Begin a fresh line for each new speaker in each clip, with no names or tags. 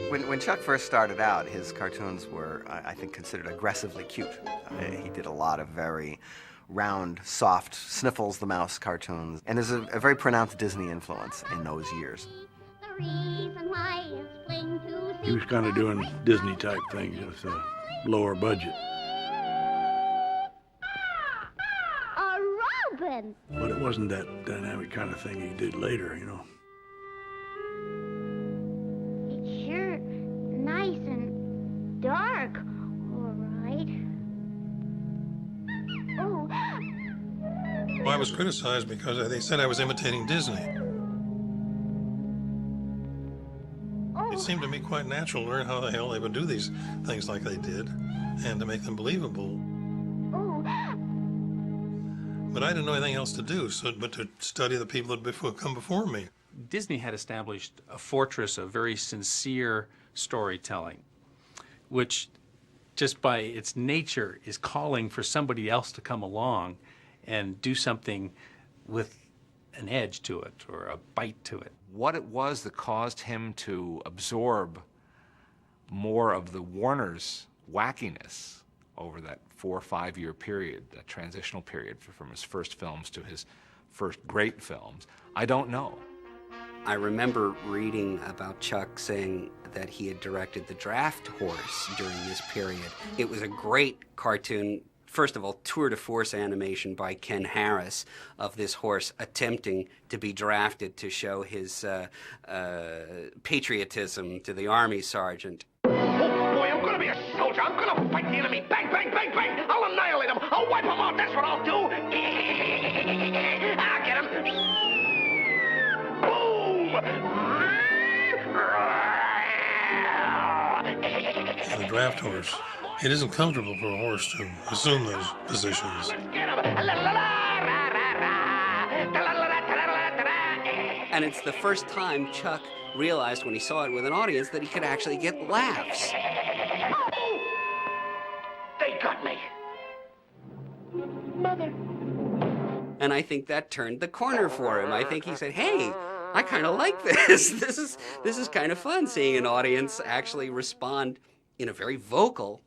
When Chuck first started out, his cartoons were, I think, considered aggressively cute. He did a lot of very round, soft Sniffles the Mouse cartoons, and there's a very pronounced Disney influence in those years.
He was kind of doing Disney-type things with a lower budget.
A robin!
But it wasn't that dynamic kind of thing he did later, you know.
It's sure nice and dark, all right. Oh.
Well, I was criticized because they said I was imitating Disney. It seemed to me quite natural to learn how the hell they would do these things like they did and to make them believable.
Oh.
But I didn't know anything else to do but to study the people that had come before me.
Disney had established a fortress of very sincere storytelling, which just by its nature is calling for somebody else to come along and do something with an edge to it or a bite to it.
What it was that caused him to absorb more of the Warner's wackiness over that 4 or 5 year period, that transitional period from his first films to his first great films, I don't know.
I remember reading about Chuck saying that he had directed The Draft Horse during this period. It was a great cartoon. First of all, tour de force animation by Ken Harris of this horse attempting to be drafted to show his patriotism to the army sergeant.
Oh, boy, I'm gonna be a soldier. I'm gonna fight the enemy. Bang, bang, bang, bang. I'll annihilate him. I'll wipe him out. That's what I'll do. I'll get him. Boom!
The draft horse. It isn't comfortable for a horse to assume those positions.
And it's the first time Chuck realized when he saw it with an audience that he could actually get laughs.
Oh, they got me. Mother.
And I think that turned the corner for him. I think he said, hey, I kind of like this. This is kind of fun, seeing an audience actually respond in a very vocal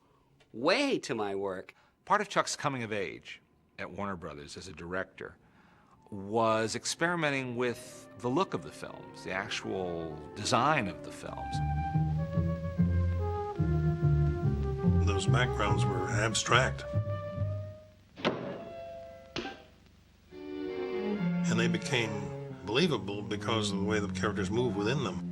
way to my work.
Part of Chuck's coming of age at Warner Brothers as a director was experimenting with the look of the films, the actual design of the films.
Those backgrounds were abstract. And they became believable because of the way the characters move within them.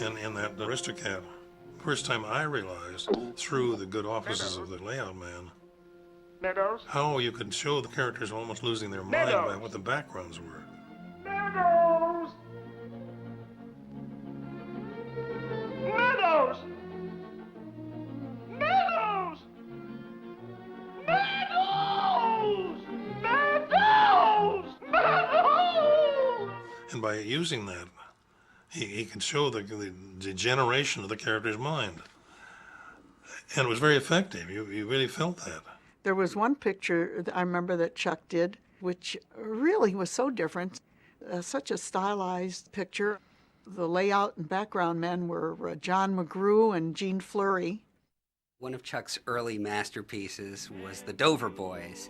And in that Aristocat, first time I realized, through the good offices of the layout man, how you could show the characters almost losing their mind by what the backgrounds were.
Meadows! Meadows! Meadows! Meadows! Meadows! Meadows!
And by using that, he could show the degeneration of the character's mind. And it was very effective. You really felt that.
There was one picture that I remember that Chuck did, which really was so different. Such a stylized picture. The layout and background men were John McGrew and Gene Fleury.
One of Chuck's early masterpieces was The Dover Boys,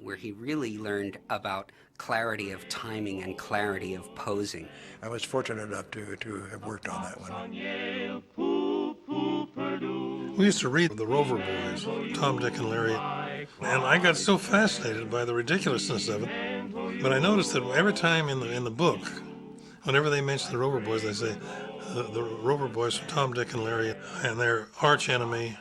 where he really learned about clarity of timing and clarity of posing.
I was fortunate enough to have worked on that one.
We used to read The Rover Boys, Tom, Dick, and Larry, and I got so fascinated by the ridiculousness of it. But I noticed that every time in the book, whenever they mention the Rover Boys, they say the Rover Boys are Tom, Dick, and Larry, and their arch enemy,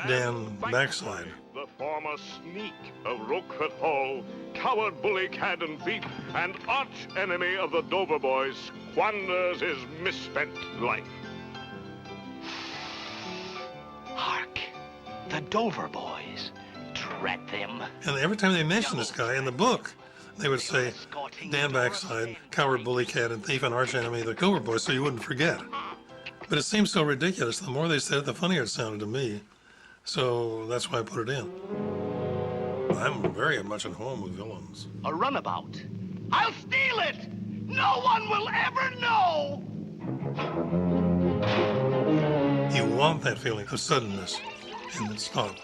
Dan Backslide.
The former sneak of Roquefort Hall, coward bully cad and thief, and arch enemy of the Dover Boys, squanders his misspent life.
Hark! The Dover Boys. Drat them.
And every time they mention this guy in the book, they would say, Dan Backside, coward, bully, cad, and thief, and arch enemy of the Dover Boys, so you wouldn't forget. But it seemed so ridiculous. The more they said it, the funnier it sounded to me. So that's why I put it in. I'm very much at home with villains.
A runabout. I'll steal it! No one will ever know!
You want that feeling of suddenness and then stop.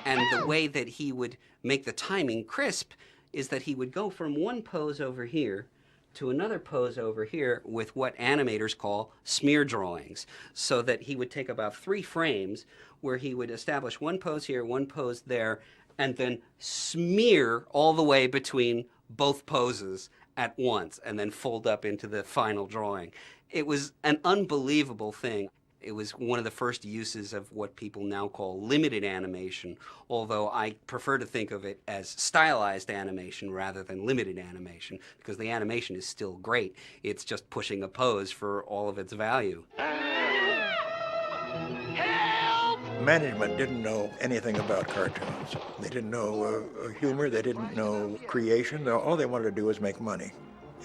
And the way that he would make the timing crisp is that he would go from one pose over here to another pose over here with what animators call smear drawings, so that he would take about 3 frames where he would establish one pose here, one pose there, and then smear all the way between both poses at once, and then fold up into the final drawing. It was an unbelievable thing. It was one of the first uses of what people now call limited animation, although I prefer to think of it as stylized animation rather than limited animation, because the animation is still great. It's just pushing a pose for all of its value.
Management didn't know anything about cartoons. They didn't know humor, they didn't know creation. All they wanted to do was make money.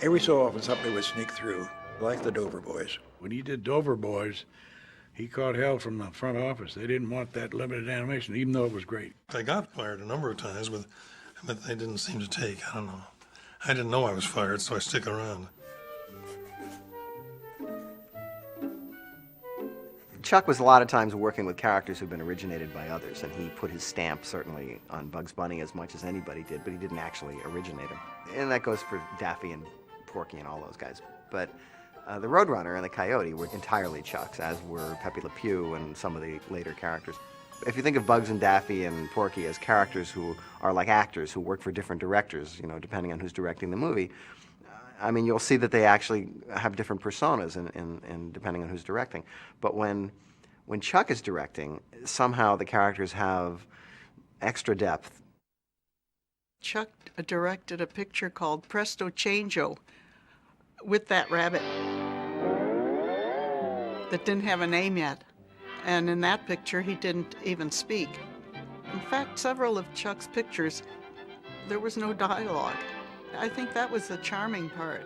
Every so often somebody would sneak through, like the Dover Boys.
When he did Dover Boys, he caught hell from the front office. They didn't want that limited animation, even though it was great.
I got fired a number of times, but they didn't seem to take. I don't know. I didn't know I was fired, so I stick around.
Chuck was a lot of times working with characters who'd been originated by others, and he put his stamp certainly on Bugs Bunny as much as anybody did, but he didn't actually originate him. And that goes for Daffy and Porky and all those guys. But the Roadrunner and the Coyote were entirely Chuck's, as were Pepe Le Pew and some of the later characters. If you think of Bugs and Daffy and Porky as characters who are like actors who work for different directors, depending on who's directing the movie, I mean, you'll see that they actually have different personas in depending on who's directing. But when Chuck is directing, somehow the characters have extra depth.
Chuck directed a picture called Presto Changeo with that rabbit that didn't have a name yet. And in that picture, he didn't even speak. In fact, several of Chuck's pictures, there was no dialogue. I think that was the charming part.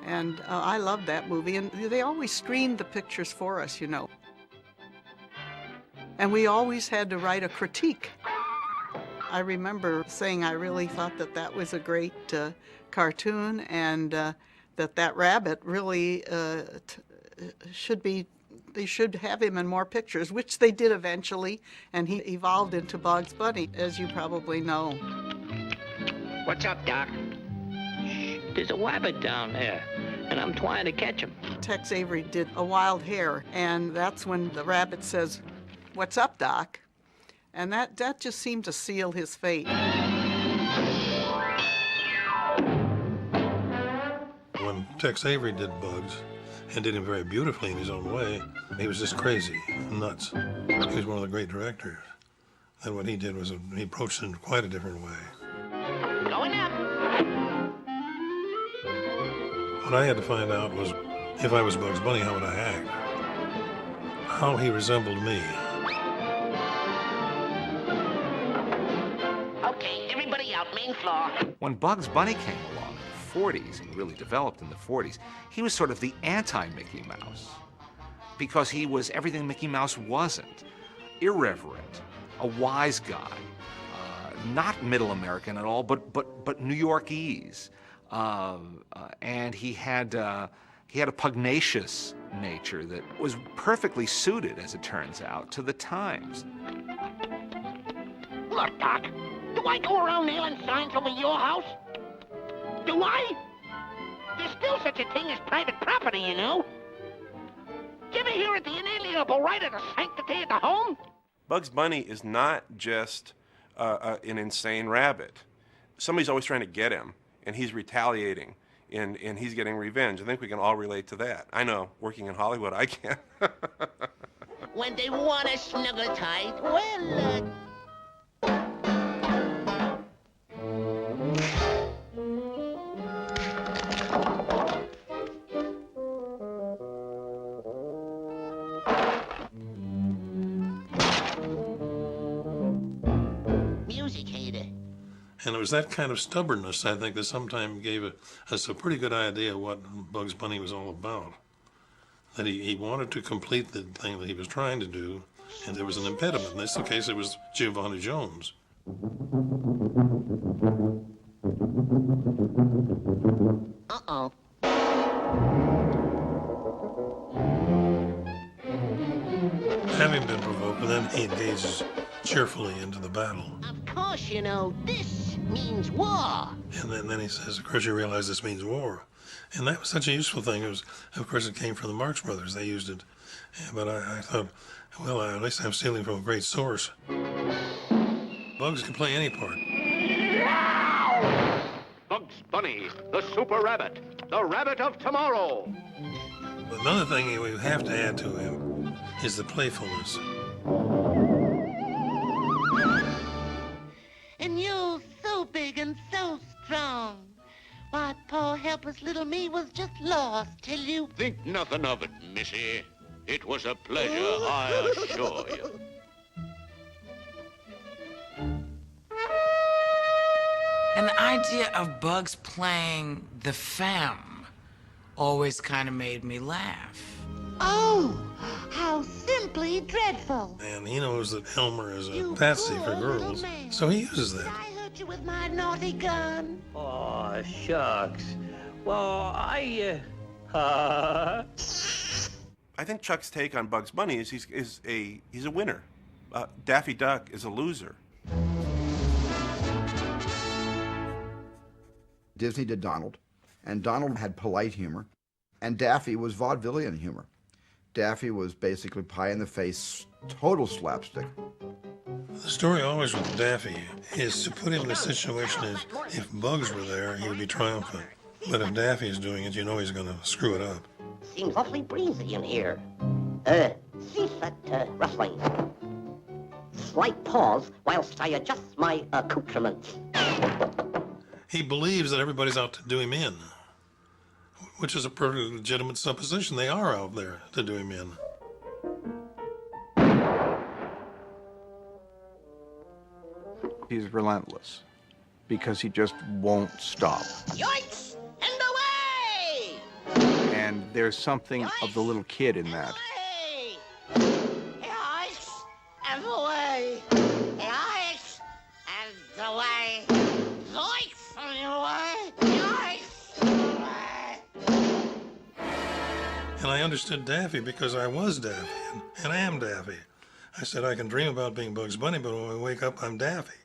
And I loved that movie. And they always screened the pictures for us, And we always had to write a critique. I remember saying I really thought that was a great cartoon, and that rabbit really they should have him in more pictures, which they did eventually, and he evolved into Bugs Bunny, as you probably know.
What's up, Doc? There's a rabbit down there, and I'm trying to catch him.
Tex Avery did A Wild Hare, and that's when the rabbit says, "What's up, Doc?" And that just seemed to seal his fate.
When Tex Avery did Bugs, and did him very beautifully in his own way, he was just crazy, nuts. He was one of the great directors. And what he did was he approached it in quite a different way.
Going up.
What I had to find out was, if I was Bugs Bunny, how would I act? How he resembled me.
Okay, everybody out, main floor.
When Bugs Bunny came along in the 40s, he really developed in the 40s, he was sort of the anti-Mickey Mouse, because he was everything Mickey Mouse wasn't. Irreverent, a wise guy, not middle American at all, but New Yorkese. And he had a pugnacious nature that was perfectly suited, as it turns out, to the times.
Look, Doc, do I go around nailing signs over your house? Do I? There's still such a thing as private property, you know. Did you ever hear of the inalienable right of the sanctity of the home?
Bugs Bunny is not just an insane rabbit. Somebody's always trying to get him, and he's retaliating, and he's getting revenge. I think we can all relate to that. I know, working in Hollywood, I can.
When they want to snuggle tight, well,
And it was that kind of stubbornness, I think, that sometimes gave us a pretty good idea of what Bugs Bunny was all about. That he wanted to complete the thing that he was trying to do, and there was an impediment. In this case, it was Giovanni Jones.
Uh-oh.
Having been provoked, then he engages cheerfully into the battle.
Of course, you know, this means war.
And then he says, of course, you realize this means war. And that was such a useful thing. It was, of course, it came from the Marx Brothers. They used it. But I thought, well, at least I'm stealing from a great source. Bugs can play any part.
Bugs Bunny, the Super Rabbit, the Rabbit of Tomorrow.
Another thing we have to add to him is the playfulness.
And you're so big and so strong. Why, poor helpless little me was just lost till you...
Think nothing of it, Missy. It was a pleasure, I assure you.
And the idea of Bugs playing the femme always kind of made me laugh.
Oh, how simply dreadful.
And he knows that Elmer is a patsy for girls, so he uses that.
I hurt you with my naughty gun.
Oh, shucks. Well, I
think Chuck's take on Bugs Bunny is he's a winner. Daffy Duck is a loser.
Disney did Donald, and Donald had polite humor, and Daffy was vaudevillian humor. Daffy was basically pie-in-the-face, total slapstick.
The story always with Daffy is to put him in a situation as if Bugs were there, he would be triumphant. But if Daffy is doing it, you know he's going to screw it up.
Seems awfully breezy in here. Cease that rustling. Slight pause whilst I adjust my accoutrements.
He believes that everybody's out to do him in, which is a perfectly legitimate supposition. They are out there to do him in.
He's relentless because he just won't stop.
Yoinks and away!
And there's something of the little kid in that.
Yoinks and away! Yoinks and away! Yoinks and away! Yoinks and away!
And I understood Daffy because I was Daffy, and I am Daffy. I said I can dream about being Bugs Bunny, but when I wake up, I'm Daffy.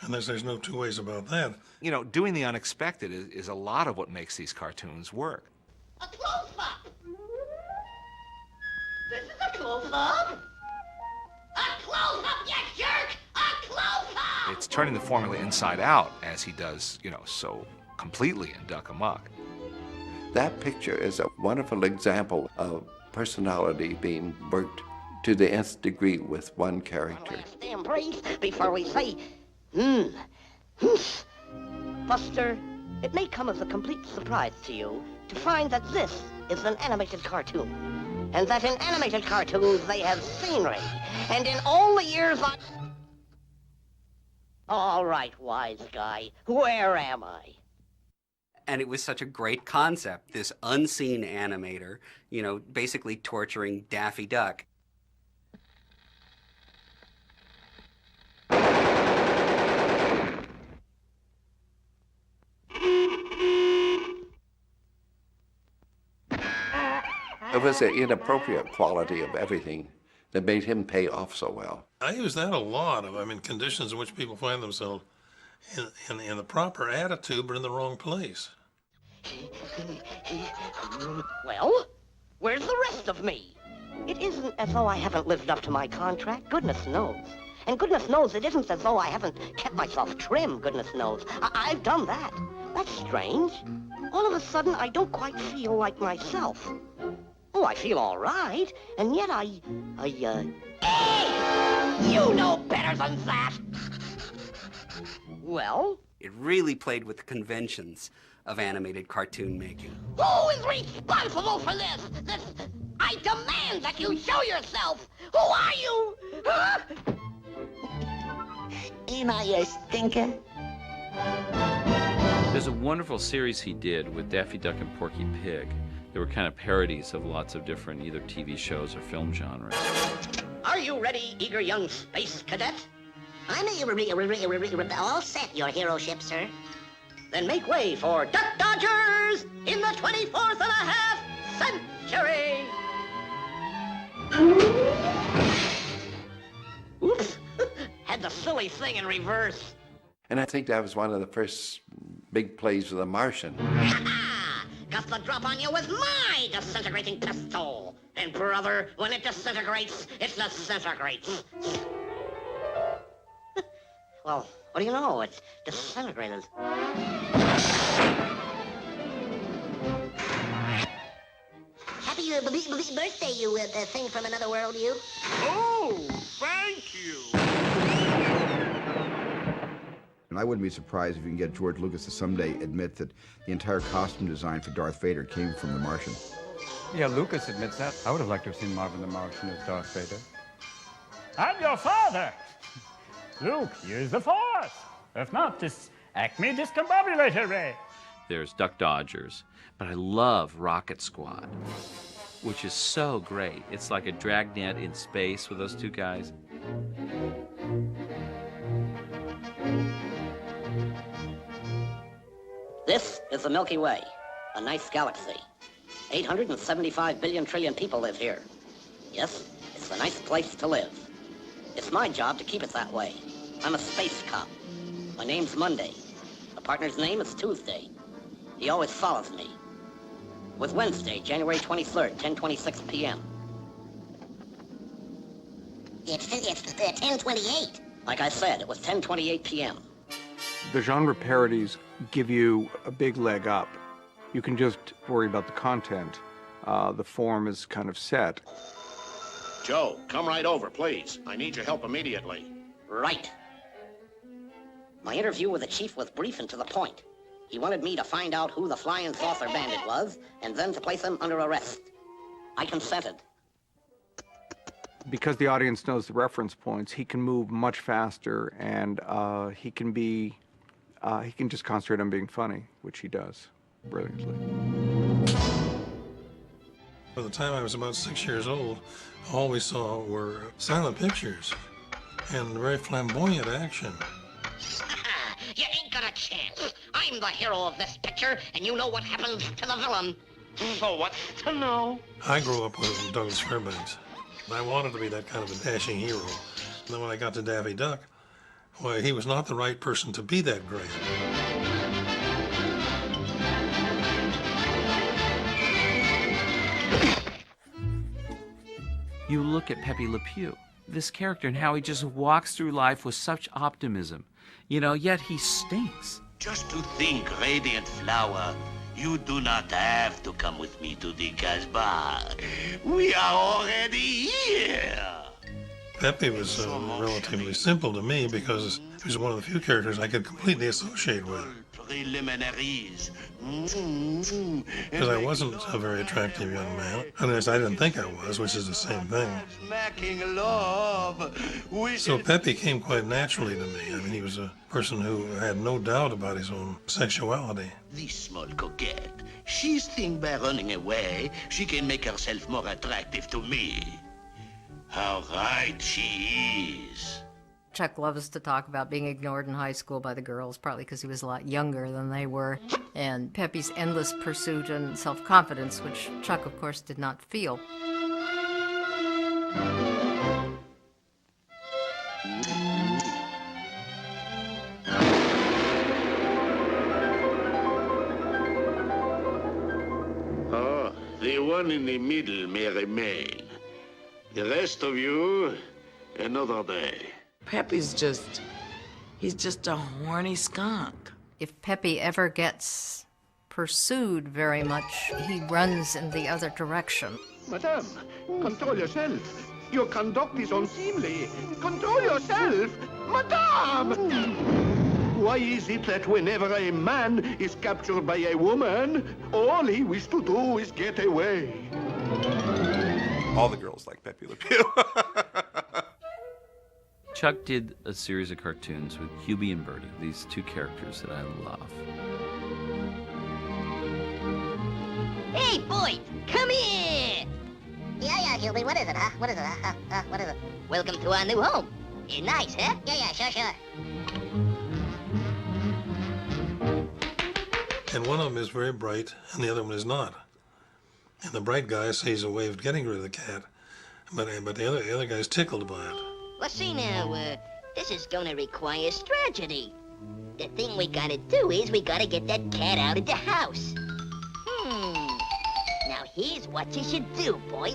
And there's no two ways about that.
You know, doing the unexpected is a lot of what makes these cartoons work.
A close-up! This is a close-up! A close-up, you jerk! A close-up!
It's turning the formula inside out, as he does, you know, so completely in Duck Amuck.
That picture is a wonderful example of personality being worked to the nth degree with one character.
The embrace before we say, Buster, it may come as a complete surprise to you to find that this is an animated cartoon, and that in animated cartoons they have scenery, and in all the years I... All right, wise guy, where am I?
And it was such a great concept, this unseen animator, you know, basically torturing Daffy Duck.
It was an inappropriate quality of everything that made him pay off so well.
I use that a lot of, conditions in which people find themselves in the proper attitude, but in the wrong place.
Well, where's the rest of me? It isn't as though I haven't lived up to my contract, goodness knows. And goodness knows it isn't as though I haven't kept myself trim, goodness knows. I've done that. That's strange. All of a sudden, I don't quite feel like myself. Oh, I feel all right, and yet Hey! You know better than that! Well?
It really played with the conventions of animated cartoon making.
Who is responsible for this? I demand that you show yourself! Who are you? Huh? Ain't I a stinker?
There's a wonderful series he did with Daffy Duck and Porky Pig. They were kind of parodies of lots of different either TV shows or film genres.
Are you ready, eager young space cadet?
I'm all set, your hero ship, sir.
Then make way for Duck Dodgers in the 24th and a half century. Oops, had the silly thing in reverse.
And I think that was one of the first big plays with The Martian.
Got the drop on you with my disintegrating pistol. And brother, when it disintegrates, it disintegrates. Well, what do you know? It's disintegrated.
Happy birthday, you thing from another world, you.
Oh, thank you.
And I wouldn't be surprised if you can get George Lucas to someday admit that the entire costume design for Darth Vader came from The Martian.
Yeah, Lucas admits that. I would have liked to have seen Marvin the Martian as Darth Vader. I'm your father! Luke, use the Force! If not, this Acme discombobulator ray.
There's Duck Dodgers, but I love Rocket Squad, which is so great. It's like a dragnet in space with those two guys.
This is the Milky Way, a nice galaxy. 875 billion trillion people live here. Yes, it's a nice place to live. It's my job to keep it that way. I'm a space cop. My name's Monday. The partner's name is Tuesday. He always follows me. With Wednesday, January 23rd, 10:26 p.m.
It's 10:28.
Like I said, it was 10:28 p.m.
The genre parodies give you a big leg up. You can just worry about the content. The form is kind of set.
Joe, come right over, please. I need your help immediately.
Right. My interview with the chief was brief and to the point. He wanted me to find out who the flying saucer bandit was, and then to place him under arrest. I consented.
Because the audience knows the reference points, he can move much faster, and he can just concentrate on being funny, which he does brilliantly.
By the time I was about 6 years old, all we saw were silent pictures and very flamboyant action.
You ain't got a chance. I'm the hero of this picture, and you know what happens to the villain. So what's to know?
I grew up with Douglas Fairbanks. I wanted to be that kind of a dashing hero. And then when I got to Daffy Duck, well, he was not the right person to be that great.
You look at Pepe Le Pew, this character, and how he just walks through life with such optimism. You know, yet he stinks.
Just to think, radiant flower, you do not have to come with me to the Casbah. We are already here.
Pepe was relatively simple to me because he was one of the few characters I could completely associate with.
Preliminaries.
Because I wasn't a very attractive young man. At least I didn't think I was, which is the same thing.
Smacking love.
So Pepe came quite naturally to me. I mean, he was a person who had no doubt about his own sexuality.
This small coquette, she's think by running away, she can make herself more attractive to me. How right she is.
Chuck loves to talk about being ignored in high school by the girls, partly because he was a lot younger than they were, and Pepe's endless pursuit and self-confidence, which Chuck, of course, did not feel.
Oh, the one in the middle may remain. The rest of you, another day.
Pepe's he's just a horny skunk.
If Pepe ever gets pursued very much, he runs in the other direction.
Madame, control yourself. Your conduct is unseemly. Control yourself. Madame! Why is it that whenever a man is captured by a woman, all he wishes to do is get away?
All the girls like Pepe Le Pew.
Chuck did a series of cartoons with Hubie and Bertie, these two characters that I love.
Hey, boy, come here! Yeah,
Cupid, what is it, huh? What is it, what is it? Welcome to our new home. Nice, huh? Yeah, sure.
And one of them is very bright, and the other one is not. And the bright guy sees a way of getting rid of the cat, but the other guy's tickled by it.
Well, see now, this is gonna require strategy. The thing we gotta do is we gotta get that cat out of the house. Now here's what you should do, boy.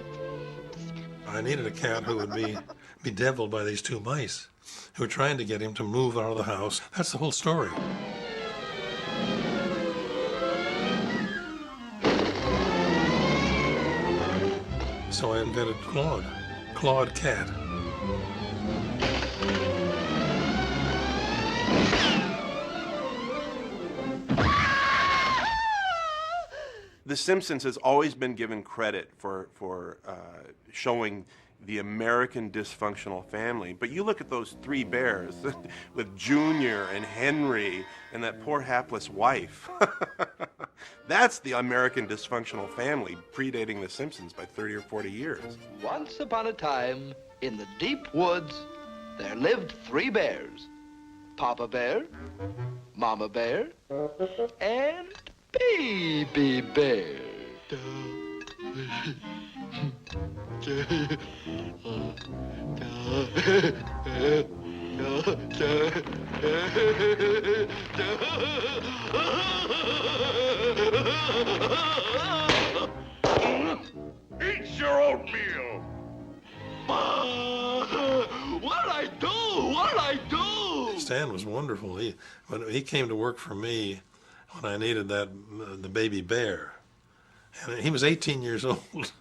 I needed a cat who would be bedeviled by these two mice who were trying to get him to move out of the house. That's the whole story. So I invented Claude Cat.
The Simpsons has always been given credit for showing the American dysfunctional family. But you look at those three bears with Junior and Henry and that poor hapless wife. That's the American dysfunctional family, predating The Simpsons by 30 or 40 years.
Once upon a time, in the deep woods, there lived three bears. Papa Bear, Mama Bear, and Baby Bear.
Eat your oatmeal!
What'd I do?
Stan was wonderful. When he came to work for me when I needed the baby bear, and he was 18 years old.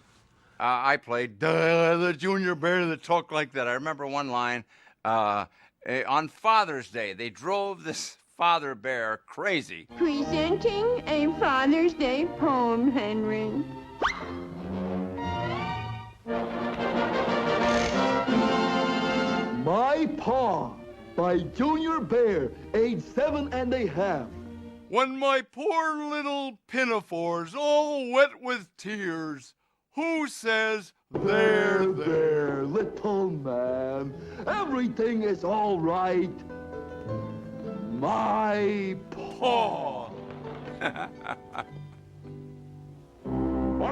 I played the junior bear that talked like that. I remember one line. On Father's Day, they drove this father bear crazy.
Presenting a Father's Day poem, Henry.
My Paw by Junior Bear, age 7½.
When my poor little pinafore's all wet with tears, who says,
There, little man, everything is all right. My paw.
But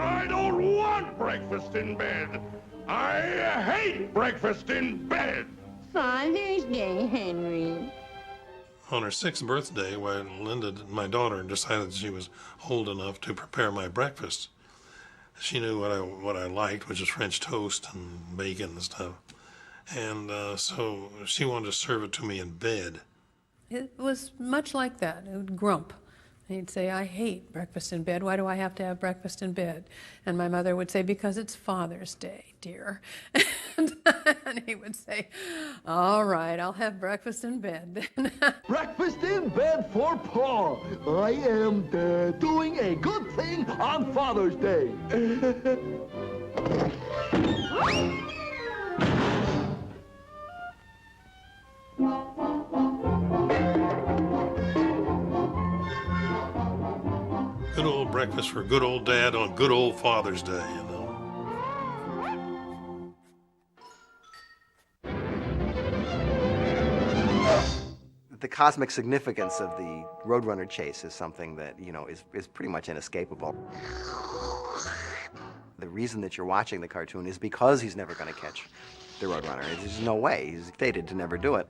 I don't want breakfast in bed. I hate breakfast in bed.
Father's Day, Henry.
On her 6th birthday, when Linda, my daughter, decided she was old enough to prepare my breakfast, she knew what I liked, which is French toast and bacon and stuff. And so she wanted to serve it to me in bed.
It was much like that. It would grump. He'd say, I hate breakfast in bed. Why do I have to have breakfast in bed? And my mother would say, because it's Father's Day, dear. And he would say, all right, I'll have breakfast in bed then.
Breakfast in bed for Paw. I am doing a good thing on Father's Day.
Good old breakfast for good old Dad on good old Father's Day, you know.
The cosmic significance of the Roadrunner chase is something that, is pretty much inescapable. The reason that you're watching the cartoon is because he's never going to catch the Roadrunner. There's no way. He's fated to never do it.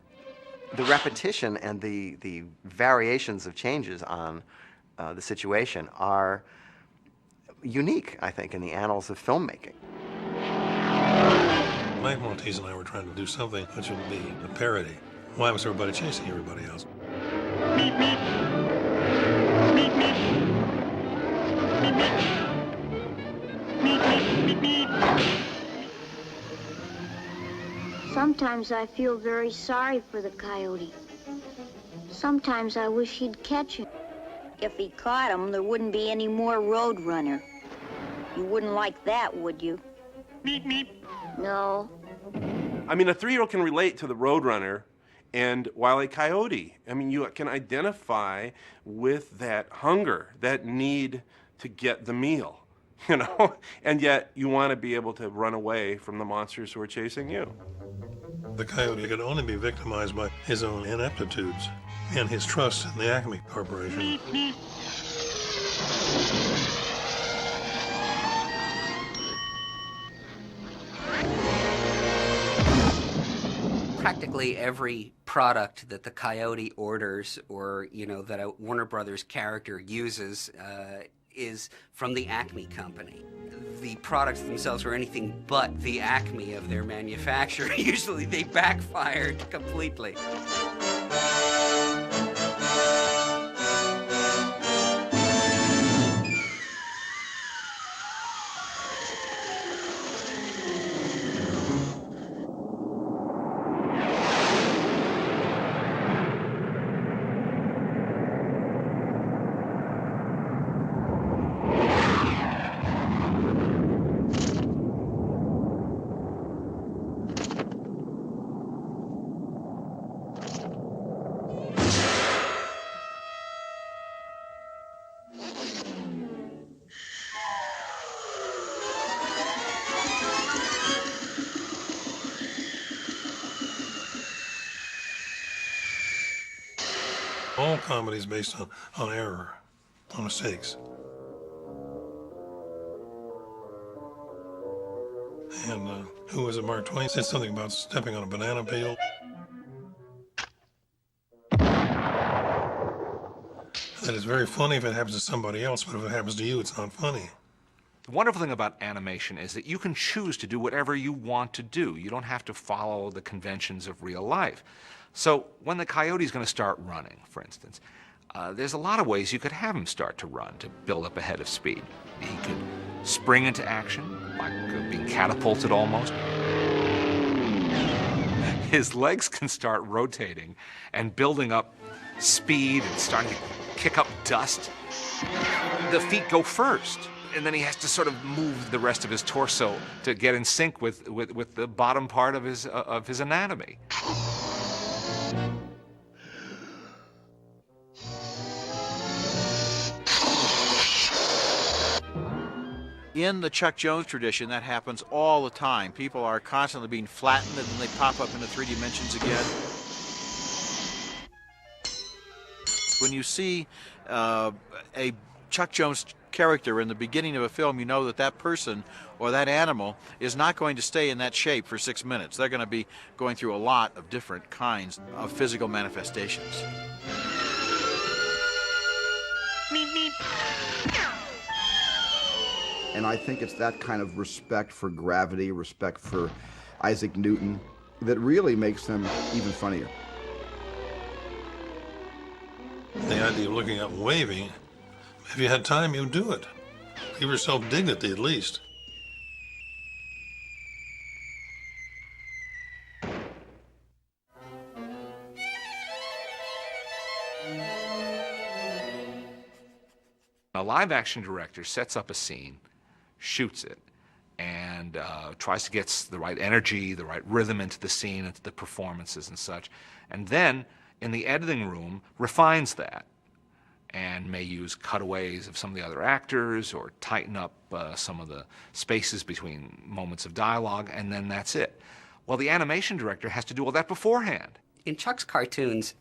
The repetition and the variations of changes on the situation are unique, I think, in the annals of filmmaking.
Mike Maltese and I were trying to do something which would be a parody. Why was everybody chasing everybody else?
Meep, meep. Meep, meep. Meep, meep. Meep, meep, meep, meep.
Sometimes I feel very sorry for the coyote. Sometimes I wish he'd catch him. If he caught him, there wouldn't be any more Roadrunner. You wouldn't like that, would you?
Meep, meep.
No.
I mean, a 3-year-old can relate to the Roadrunner and Wile E. Coyote. I mean, you can identify with that hunger, that need to get the meal. you know, and yet you want to be able to run away from the monsters who are chasing you.
The coyote could only be victimized by his own ineptitudes and his trust in the Acme Corporation.
Practically every product that the Coyote orders, or that a Warner Brothers character uses, is from the Acme company. The products themselves were anything but the Acme of their manufacture. Usually they backfired completely.
All comedy is based on error, on mistakes. And who was it, Mark Twain said something about stepping on a banana peel. That is very funny if it happens to somebody else, but if it happens to you, it's not funny.
The wonderful thing about animation is that you can choose to do whatever you want to do. You don't have to follow the conventions of real life. So when the coyote's going to start running, for instance, there's a lot of ways you could have him start to run to build up a head of speed. He could spring into action, like being catapulted almost. His legs can start rotating and building up speed and starting to kick up dust. The feet go first, and then he has to sort of move the rest of his torso to get in sync with the bottom part of his anatomy.
In the Chuck Jones tradition, that happens all the time. People are constantly being flattened and then they pop up into 3 dimensions again. When you see a Chuck Jones character in the beginning of a film, you know that that person or that animal is not going to stay in that shape for 6 minutes. They're going to be going through a lot of different kinds of physical manifestations.
Meep, meep.
And I think it's that kind of respect for gravity, respect for Isaac Newton, that really makes them even funnier.
The idea of looking up and waving, if you had time, you'd do it. Give yourself dignity, at least.
A live-action director sets up a scene, shoots it, and tries to get the right energy, the right rhythm into the scene, into the performances and such, and then in the editing room refines that and may use cutaways of some of the other actors or tighten up some of the spaces between moments of dialogue, and then that's it. Well, the animation director has to do all that beforehand.
In Chuck's cartoons,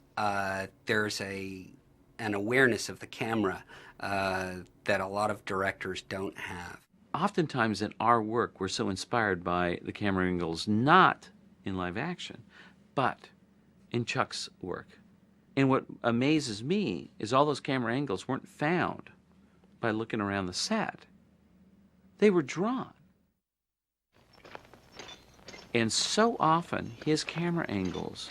there's an awareness of the camera that a lot of directors don't have.
Oftentimes in our work, we're so inspired by the camera angles, not in live action, but in Chuck's work. And what amazes me is all those camera angles weren't found by looking around the set. They were drawn. And so often, his camera angles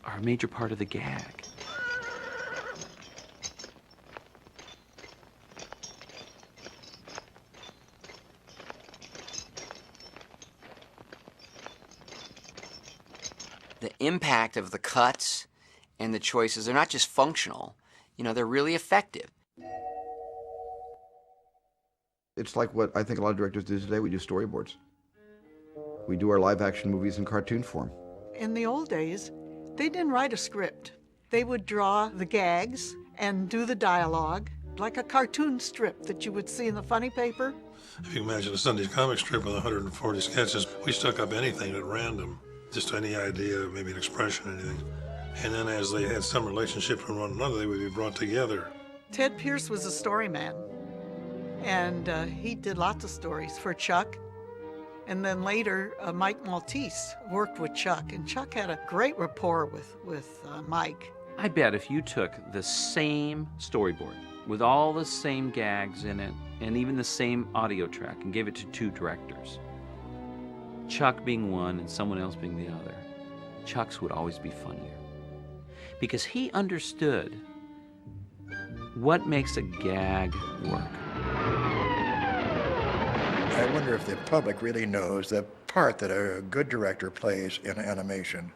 are a major part of the gag.
The impact of the cuts and the choices, they're not just functional, they're really effective.
It's like what I think a lot of directors do today. We do storyboards. We do our live action movies in cartoon form.
In the old days, they didn't write a script. They would draw the gags and do the dialogue,
like a cartoon strip that you would see in the funny paper.
If you imagine a Sunday comic strip with 140 sketches, we stuck up anything at random, just any idea, maybe an expression, anything. And then as they had some relationship with one another, they would be brought together.
Ted Pierce was a story man, and he did lots of stories for Chuck. And then later, Mike Maltese worked with Chuck, and Chuck had a great rapport with Mike.
I bet if you took the same storyboard with all the same gags in it and even the same audio track and gave it to two directors, Chuck being one and someone else being the other, Chuck's would always be funnier. Because he understood what makes a gag work.
I wonder if the public really knows the part that a good director plays in animation.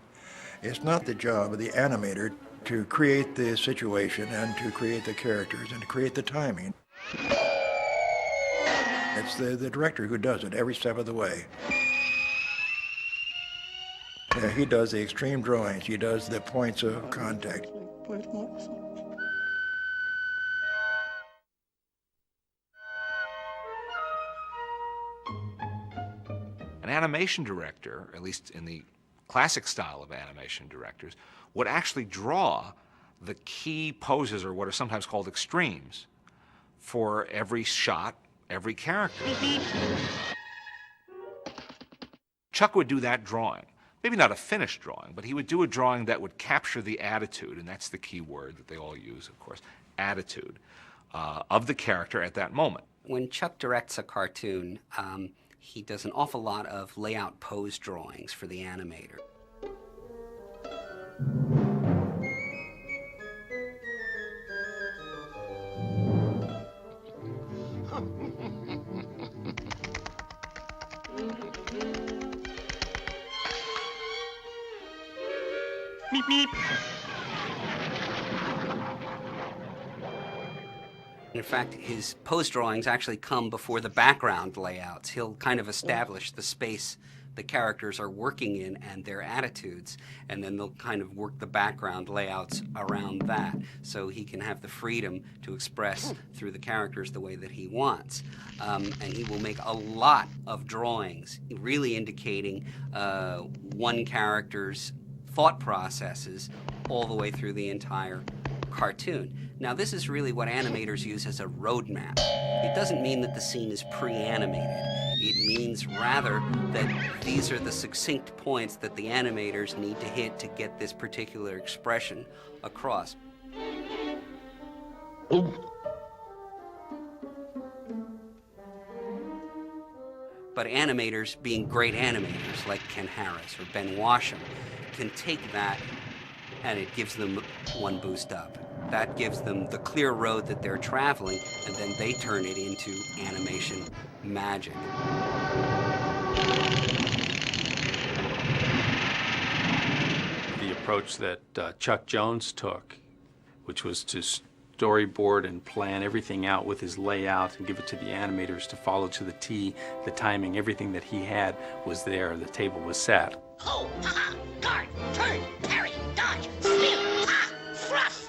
It's not the job of the animator to create the situation and to create the characters and to create the timing. It's the director who does it every step of the way. He does the extreme drawings. He does the points of contact.
An animation director, at least in the classic style of animation directors, would actually draw the key poses, or what are sometimes called extremes, for every shot, every character. Chuck would do that drawing. Maybe not a finished drawing, but he would do a drawing that would capture the attitude, and that's the key word that they all use, of course, attitude, of the character at that moment.
When Chuck directs a cartoon, he does an awful lot of layout pose drawings for the animator.
Meep, meep.
In fact, his pose drawings actually come before the background layouts. He'll kind of establish the space the characters are working in and their attitudes, and then they'll kind of work the background layouts around that, so he can have the freedom to express through the characters the way that he wants. And he will make a lot of drawings, really indicating one character's thought processes all the way through the entire cartoon. Now, this is really what animators use as a roadmap. It doesn't mean that the scene is pre-animated. It means rather that these are the succinct points that the animators need to hit to get this particular expression across. But animators, being great animators like Ken Harris or Ben Washam, can take that and it gives them one boost up. That gives them the clear road that they're traveling, and then they turn it into animation magic.
The approach that Chuck Jones took, which was to storyboard and plan everything out with his layout and give it to the animators to follow to the T, the timing, everything that he had was there, the table was set.
Ho, ha, guard, turn, parry, dodge, spin, ha, thrust.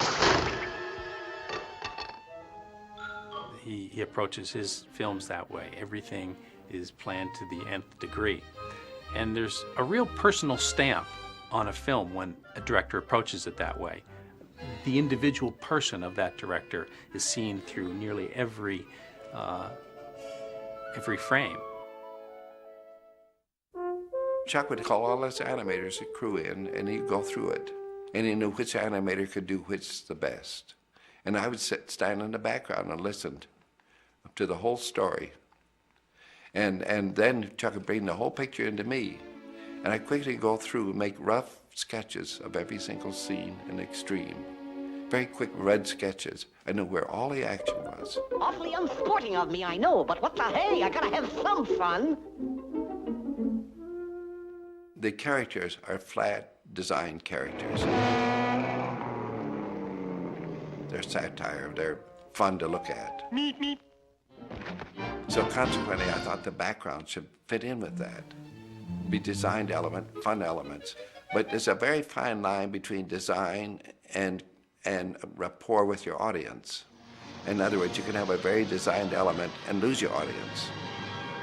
He approaches his films that way. Everything is planned to the nth degree. And there's a real personal stamp on a film when a director approaches it that way. The individual person of that director is seen through nearly every frame.
Chuck would call all his animators, a crew in, and he'd go through it. And he knew which animator could do which the best. And I would stand in the background and listen to the whole story. And then Chuck would bring the whole picture into me. And I'd quickly go through and make rough sketches of every single scene in extreme. Very quick red sketches. I knew where all the action was.
Awfully unsporting of me, I know, but what the hey? I gotta have some fun.
The characters are flat designed characters. They're satire, they're fun to look at.
Meep, meep.
So consequently, I thought the background should fit in with that. Be designed element, fun elements. But there's a very fine line between design and rapport with your audience. In other words, you can have a very designed element and lose your audience.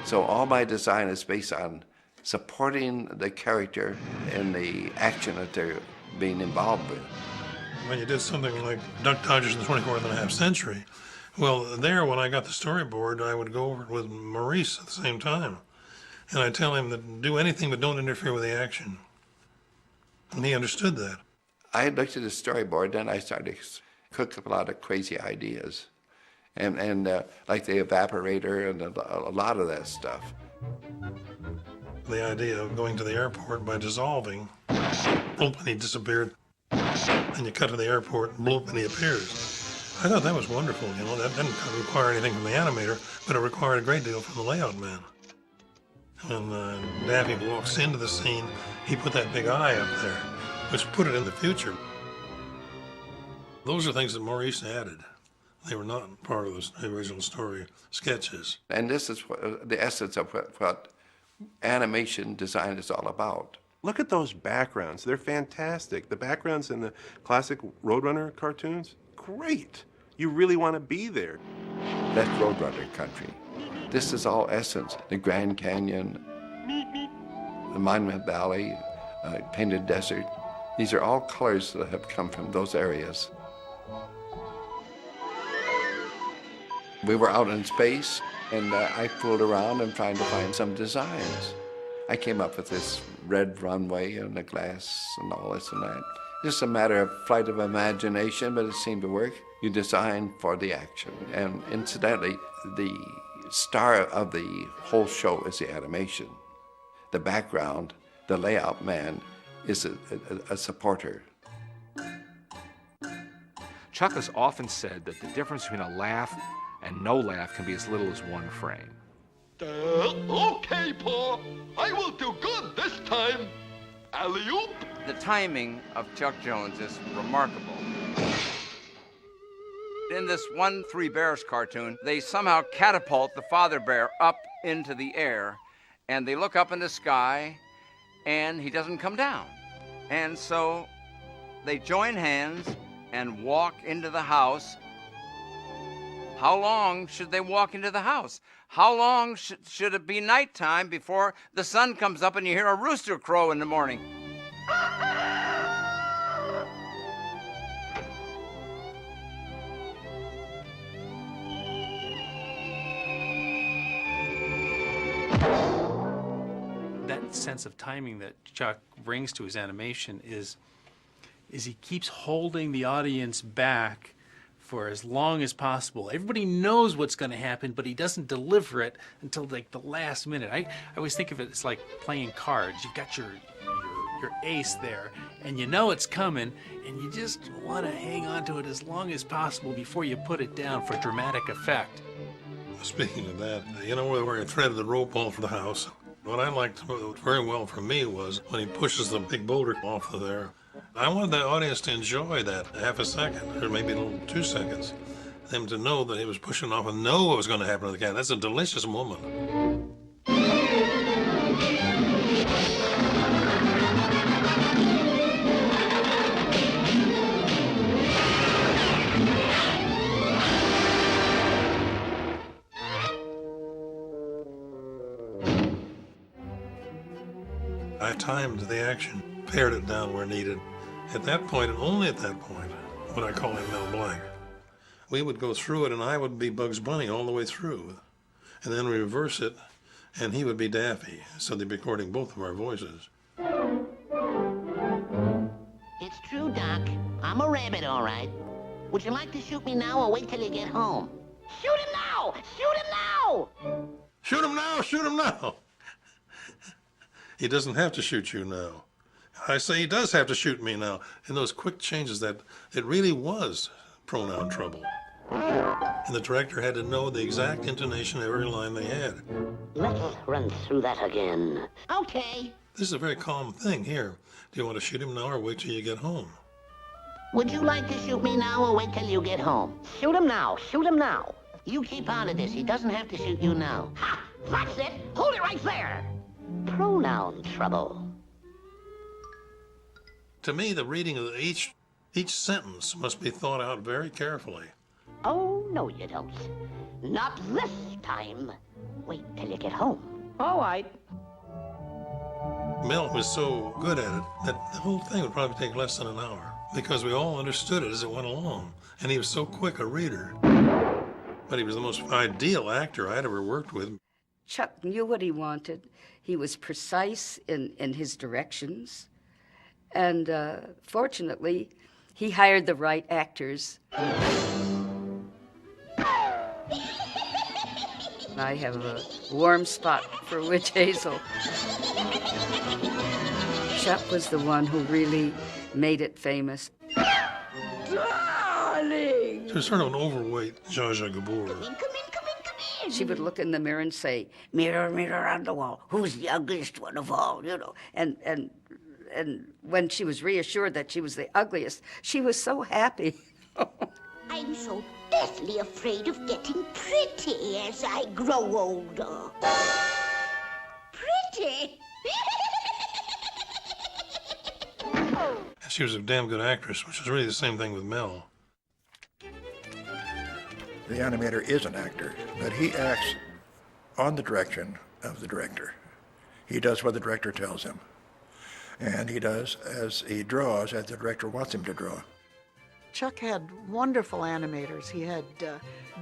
So all my design is based on supporting the character in the action that they're being involved with.
When you did something like Duck Dodgers in the 24th and a half century, well, there, when I got the storyboard, I would go over it with Maurice at the same time. And I'd tell him that do anything but don't interfere with the action. And he understood that.
I looked at the storyboard, then I started to cook up a lot of crazy ideas. And like the evaporator and a lot of that stuff.
The idea of going to the airport by dissolving, bloop, and he disappeared. And you cut to the airport, bloop, and he appears. I thought that was wonderful, you know. That didn't require anything from the animator, but it required a great deal from the layout man. When Daffy walks into the scene, he put that big eye up there, which put it in the future. Those are things that Maurice added. They were not part of the original story sketches.
And this is the essence of what animation design is all about.
Look at those backgrounds. They're fantastic. The backgrounds in the classic Roadrunner cartoons, great. You really want to be there.
That's Roadrunner country. This is all essence. The Grand Canyon, the Monument Valley, Painted Desert. These are all colors that have come from those areas. We were out in space, and I fooled around and trying to find some designs. I came up with this red runway and the glass and all this and that. Just a matter of flight of imagination, but it seemed to work. You design for the action. And incidentally, the star of the whole show is the animation. The background, the layout man, is a supporter.
Chuck has often said that the difference between a laugh and no laugh can be as little as one frame.
Okay, Paul. I will do good this time. Alley-oop.
The timing of Chuck Jones is remarkable. In this one Three Bears cartoon, they somehow catapult the father bear up into the air, and they look up in the sky, and he doesn't come down. And so they join hands and walk into the house. How long should they walk into the house? How long should it be nighttime before the sun comes up and you hear a rooster crow in the morning?
That sense of timing that Chuck brings to his animation is he keeps holding the audience back for as long as possible. Everybody knows what's going to happen, but he doesn't deliver it until like the last minute. I always think of it as like playing cards. You've got your ace there, and you know it's coming, and you just want to hang on to it as long as possible before you put it down for dramatic effect.
Speaking of that, you know where I threaded the rope all for the house? What I liked very well for me was when he pushes the big boulder off of there. I wanted the audience to enjoy that half a second, or maybe a little 2 seconds. Them to know that he was pushing off and know what was going to happen to the cat. That's a delicious moment. I timed the action, pared it down where needed. At that point, and only at that point, would I call him Mel Blanc. We would go through it, and I would be Bugs Bunny all the way through. And then reverse it, and he would be Daffy. So they'd be recording both of our voices.
It's true, Doc. I'm a rabbit, all right. Would you like to shoot me now or wait till you get home? Shoot him now! Shoot him now!
Shoot him now! Shoot him now! He doesn't have to shoot you now. I say he does have to shoot me now. In those quick changes, that it really was pronoun trouble. And the director had to know the exact intonation of every line they had.
Let's run through that again. Okay.
This is a very calm thing. Here, do you want to shoot him now or wait till you get home?
Would you like to shoot me now or wait till you get home? Shoot him now. Shoot him now. You keep out of this. He doesn't have to shoot you now. Ha! That's it. Hold it right there. Pronoun trouble.
To me, the reading of each sentence must be thought out very carefully.
Oh, No, you don't. Not this time. Wait till you get home. All right.
Mel was so good at it that the whole thing would probably take less than an hour because we all understood it as it went along. And he was so quick a reader. But he was the most ideal actor I'd ever worked with.
Chuck knew what he wanted. He was precise in his directions. And fortunately, he hired the right actors. I have a warm spot for Witch Hazel. Chuck was the one who really made it famous.
Darling! She was sort of an overweight Zsa Zsa Gabor.
She would look in the mirror and say, "Mirror, mirror on the wall, who's the ugliest one of all?" You know, and when she was reassured that she was the ugliest, she was so happy.
I'm so deathly afraid of getting pretty as I grow older. Pretty?
She was a damn good actress, which is really the same thing with Mel.
The animator is an actor, but he acts on the direction of the director. He does what the director tells him. And he does as he draws, as the director wants him to draw.
Chuck had wonderful animators. He had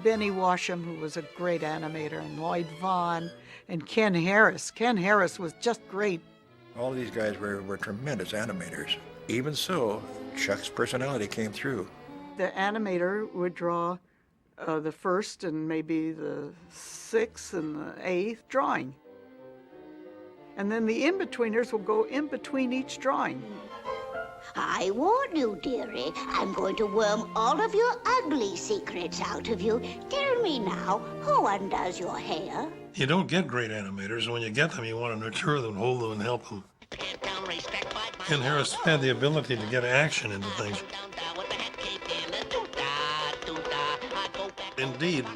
Benny Washam, who was a great animator, and Lloyd Vaughn, and Ken Harris. Ken Harris was just great.
All of these guys were tremendous animators. Even so, Chuck's personality came through.
The animator would draw the first and maybe the sixth and the eighth drawing. And then the in-betweeners will go in between each drawing.
I warn you, dearie, I'm going to worm all of your ugly secrets out of you. Tell me now, who undoes your hair?
You don't get great animators. When you get them, you want to nurture them, hold them, and help them. Ken Harris had the ability to get action into things. Indeed,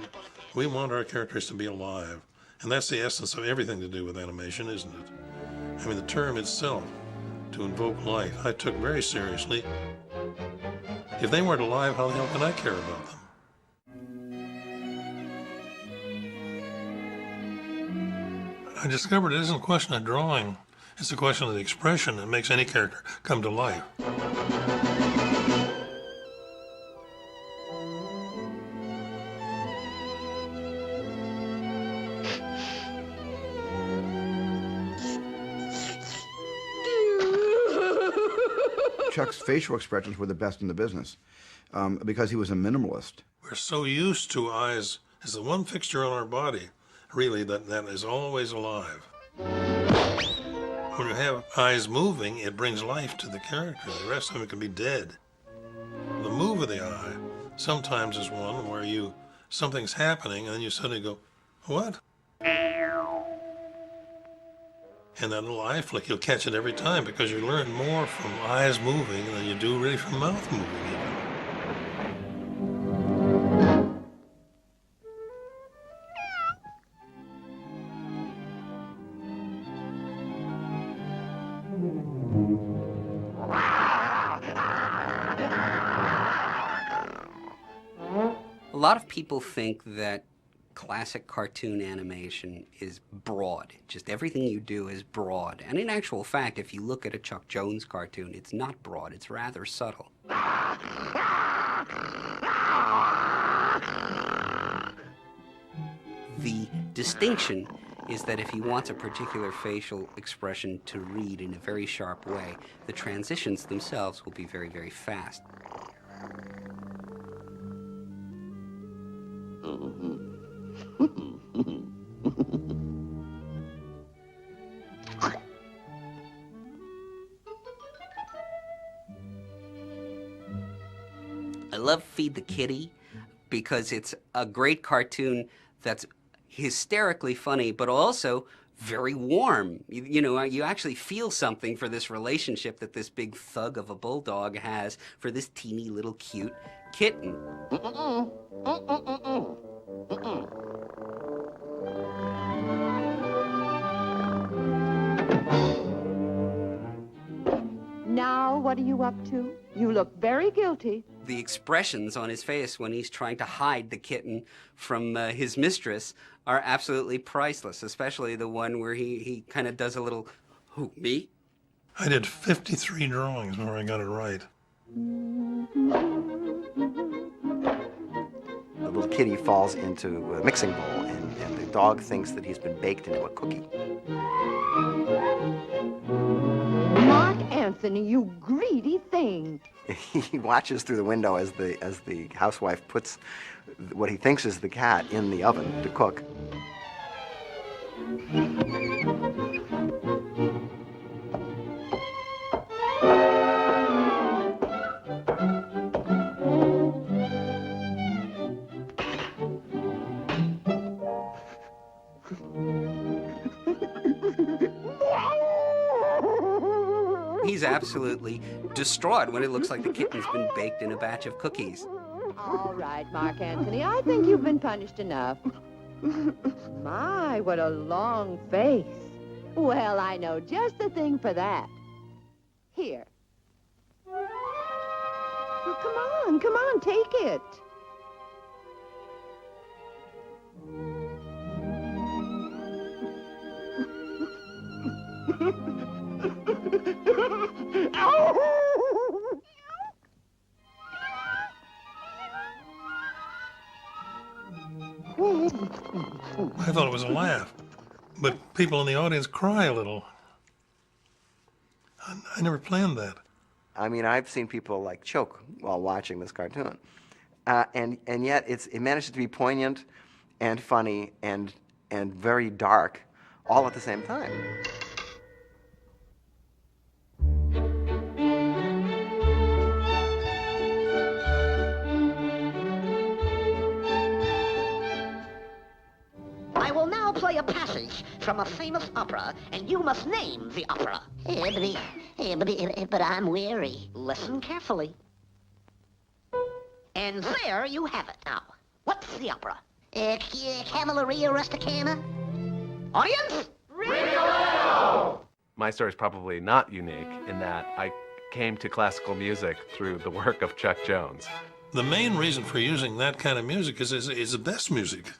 we want our characters to be alive. And that's the essence of everything to do with animation, isn't it? I mean, the term itself, to invoke life, I took very seriously. If they weren't alive, how the hell can I care about them? I discovered it isn't a question of drawing. It's a question of the expression that makes any character come to life.
Chuck's facial expressions were the best in the business because he was a minimalist.
We're so used to eyes as the one fixture on our body, really, that is always alive. When you have eyes moving, it brings life to the character. The rest of it can be dead. The move of the eye sometimes is one where something's happening and then you suddenly go, what? And that little eye flick, you'll catch it every time because you learn more from eyes moving than you do really from mouth moving even.
A lot of people think that classic cartoon animation is broad. Just everything you do is broad. And in actual fact, if you look at a Chuck Jones cartoon, it's not broad, it's rather subtle. The distinction is that if he wants a particular facial expression to read in a very sharp way, the transitions themselves will be very, very fast. I love Feed the Kitty because it's a great cartoon that's hysterically funny, but also very warm. You know, you actually feel something for this relationship that this big thug of a bulldog has for this teeny little cute kitten.
Now, what are you up to? You look very guilty.
The expressions on his face when he's trying to hide the kitten from his mistress are absolutely priceless, especially the one where he kind of does a little, who, me?
I did 53 drawings before I got it right.
The little kitty falls into a mixing bowl, and the dog thinks that he's been baked into a cookie.
Mark Anthony, you greedy thing.
He watches through the window as the housewife puts what he thinks is the cat in the oven to cook.
He's absolutely distraught when it looks like the kitten's been baked in a batch of cookies.
All right, Mark Anthony, I think you've been punished enough. My, what a long face. Well, I know just the thing for that. Here. Well, come on, take it.
I thought it was a laugh, but people in the audience cry a little. I never planned that.
I mean, I've seen people like choke while watching this cartoon, and yet it manages to be poignant and funny and very dark all at the same time.
I will now play a passage from a famous opera, and you must name the opera. But I'm weary. Listen carefully. And there you have it now. What's the opera? Cavalleria Rusticana? Audience?
My story is probably not unique in that I came to classical music through the work of Chuck Jones.
The main reason for using that kind of music is the best music.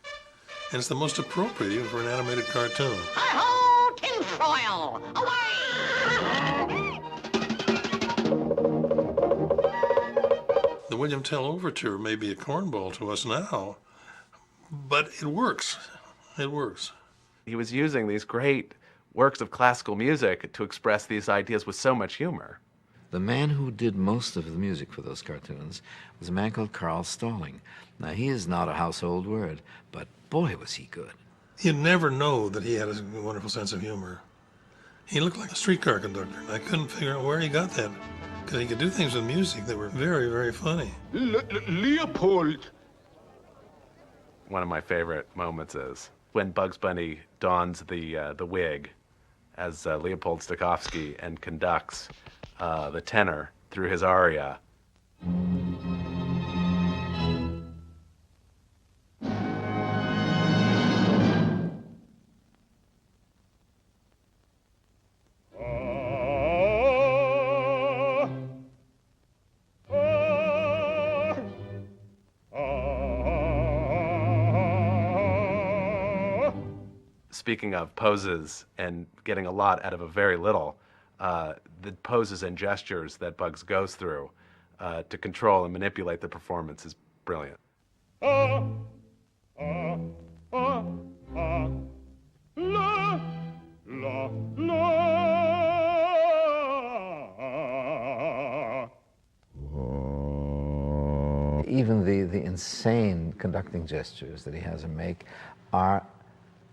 And it's the most appropriate even for an animated cartoon.
Hi-ho, tinfoil! Away!
The William Tell Overture may be a cornball to us now, but it works. It works.
He was using these great works of classical music to express these ideas with so much humor.
The man who did most of the music for those cartoons was a man called Carl Stalling. Now, he is not a household word, but boy, was he good.
You'd never know that he had a wonderful sense of humor. He looked like a streetcar conductor. I couldn't figure out where he got that, because he could do things with music that were very, very funny.
Leopold! One of my favorite moments is when Bugs Bunny dons the wig as Leopold Stokowski and conducts the tenor through his aria. Speaking of poses and getting a lot out of a very little, the poses and gestures that Bugs goes through to control and manipulate the performance is brilliant.
Even the insane conducting gestures that he has him make are,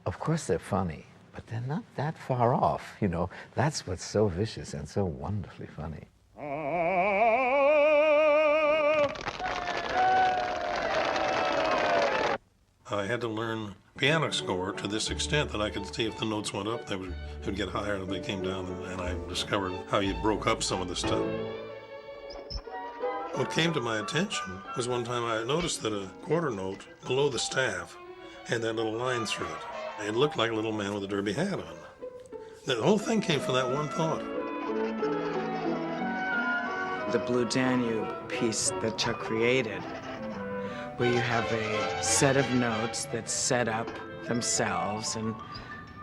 of course they're funny, but they're not that far off, you know. That's what's so vicious and so wonderfully funny.
I had to learn piano score to this extent that I could see if the notes went up, they would get higher, and if they came down, and I discovered how you broke up some of the stuff. What came to my attention was one time I noticed that a quarter note below the staff had that little line through it. It looked like a little man with a derby hat on. The whole thing came from that one thought.
the Blue Danube piece that Chuck created, where you have a set of notes that set up themselves and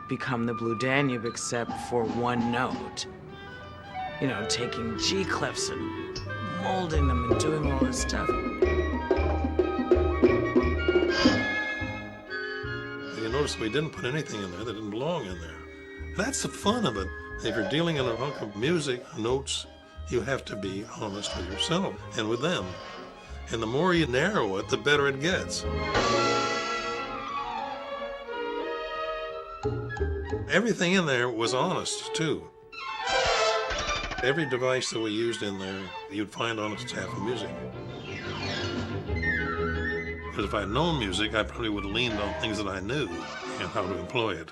become the Blue Danube except for one note. You know, taking G clefs and molding them and doing all this stuff.
You notice we didn't put anything in there that didn't belong in there. That's the fun of it. If you're dealing in a hunk of music, notes, you have to be honest with yourself and with them. And the more you narrow it, the better it gets. Everything in there was honest, too. Every device that we used in there, you'd find on its half of music. Because if I'd known music, I probably would have leaned on things that I knew and how to employ it.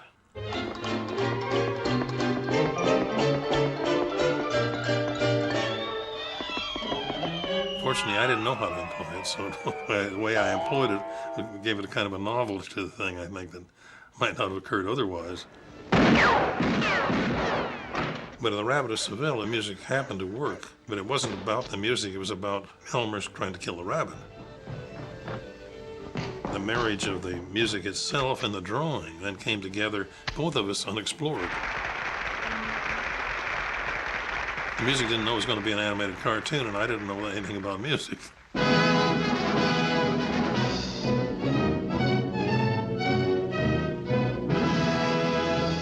Fortunately, I didn't know how to employ it, so the way I employed it gave it a kind of a novelty to the thing, I think, that might not have occurred otherwise. But in The Rabbit of Seville, the music happened to work, but it wasn't about the music, it was about Elmer's trying to kill the rabbit. The marriage of the music itself and the drawing then came together, both of us unexplored. The music didn't know it was going to be an animated cartoon, and I didn't know anything about music.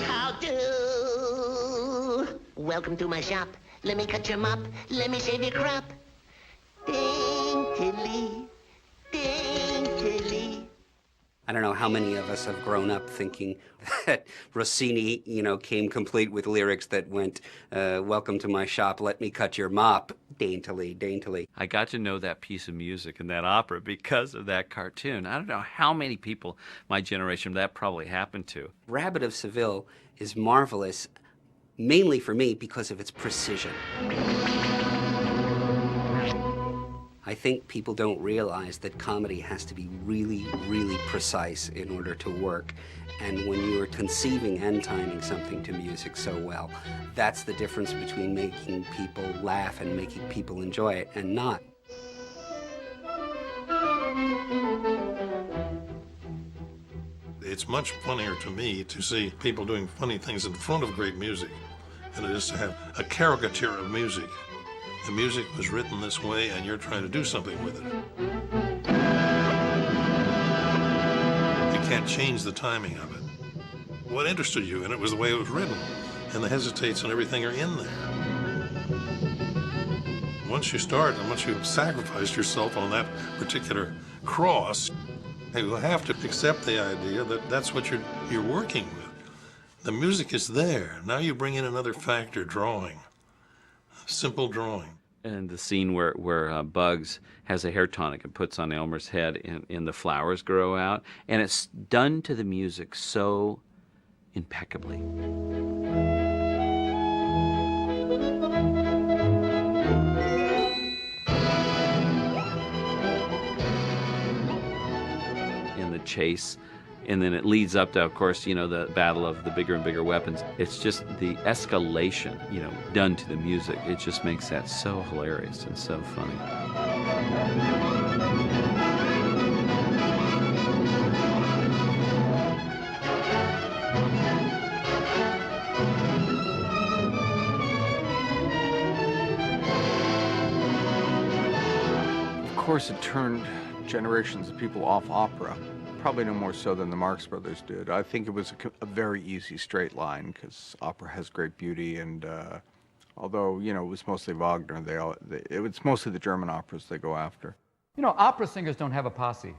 How do? Welcome to my shop. Let me cut your mop. Let me shave your crop. Daintily, daintily.
I don't know how many of us have grown up thinking that Rossini, came complete with lyrics that went, welcome to my shop, let me cut your mop, daintily, daintily.
I got to know that piece of music and that opera because of that cartoon. I don't know how many people my generation that probably happened to.
Rabbit of Seville is marvelous, mainly for me because of its precision. I think people don't realize that comedy has to be really, really precise in order to work. And when you are conceiving and timing something to music so well, that's the difference between making people laugh and making people enjoy it and not.
It's much funnier to me to see people doing funny things in front of great music than it is to have a caricature of music. The music was written this way, and you're trying to do something with it. You can't change the timing of it. What interested you in it was the way it was written, and the hesitates and everything are in there. Once you start, and once you've sacrificed yourself on that particular cross, you have to accept the idea that that's what you're working with. The music is there. Now you bring in another factor, drawing. Simple drawing.
And the scene where Bugs has a hair tonic and puts on Elmer's head and the flowers grow out. And it's done to the music so impeccably. In the chase. And then it leads up to, of course, the battle of the bigger and bigger weapons. It's just the escalation, done to the music. It just makes that so hilarious and so funny.
Of course, it turned generations of people off opera. Probably no more so than the Marx Brothers did. I think it was a very easy straight line because opera has great beauty, and although it was mostly Wagner, it's mostly the German operas they go after.
Opera singers don't have a posse.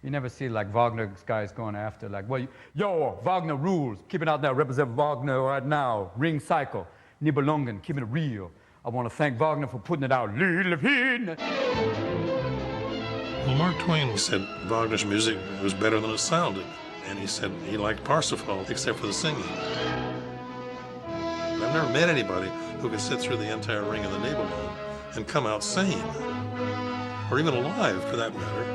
You never see like Wagner's guys going after well, yo, Wagner rules. Keep it out there, represent Wagner right now. Ring cycle, Nibelungen, keep it real. I want to thank Wagner for putting it out.
Well, Mark Twain said Wagner's music was better than it sounded, and he said he liked Parsifal except for the singing. I've never met anybody who could sit through the entire Ring of the Nibelungen and come out sane, or even alive for that matter.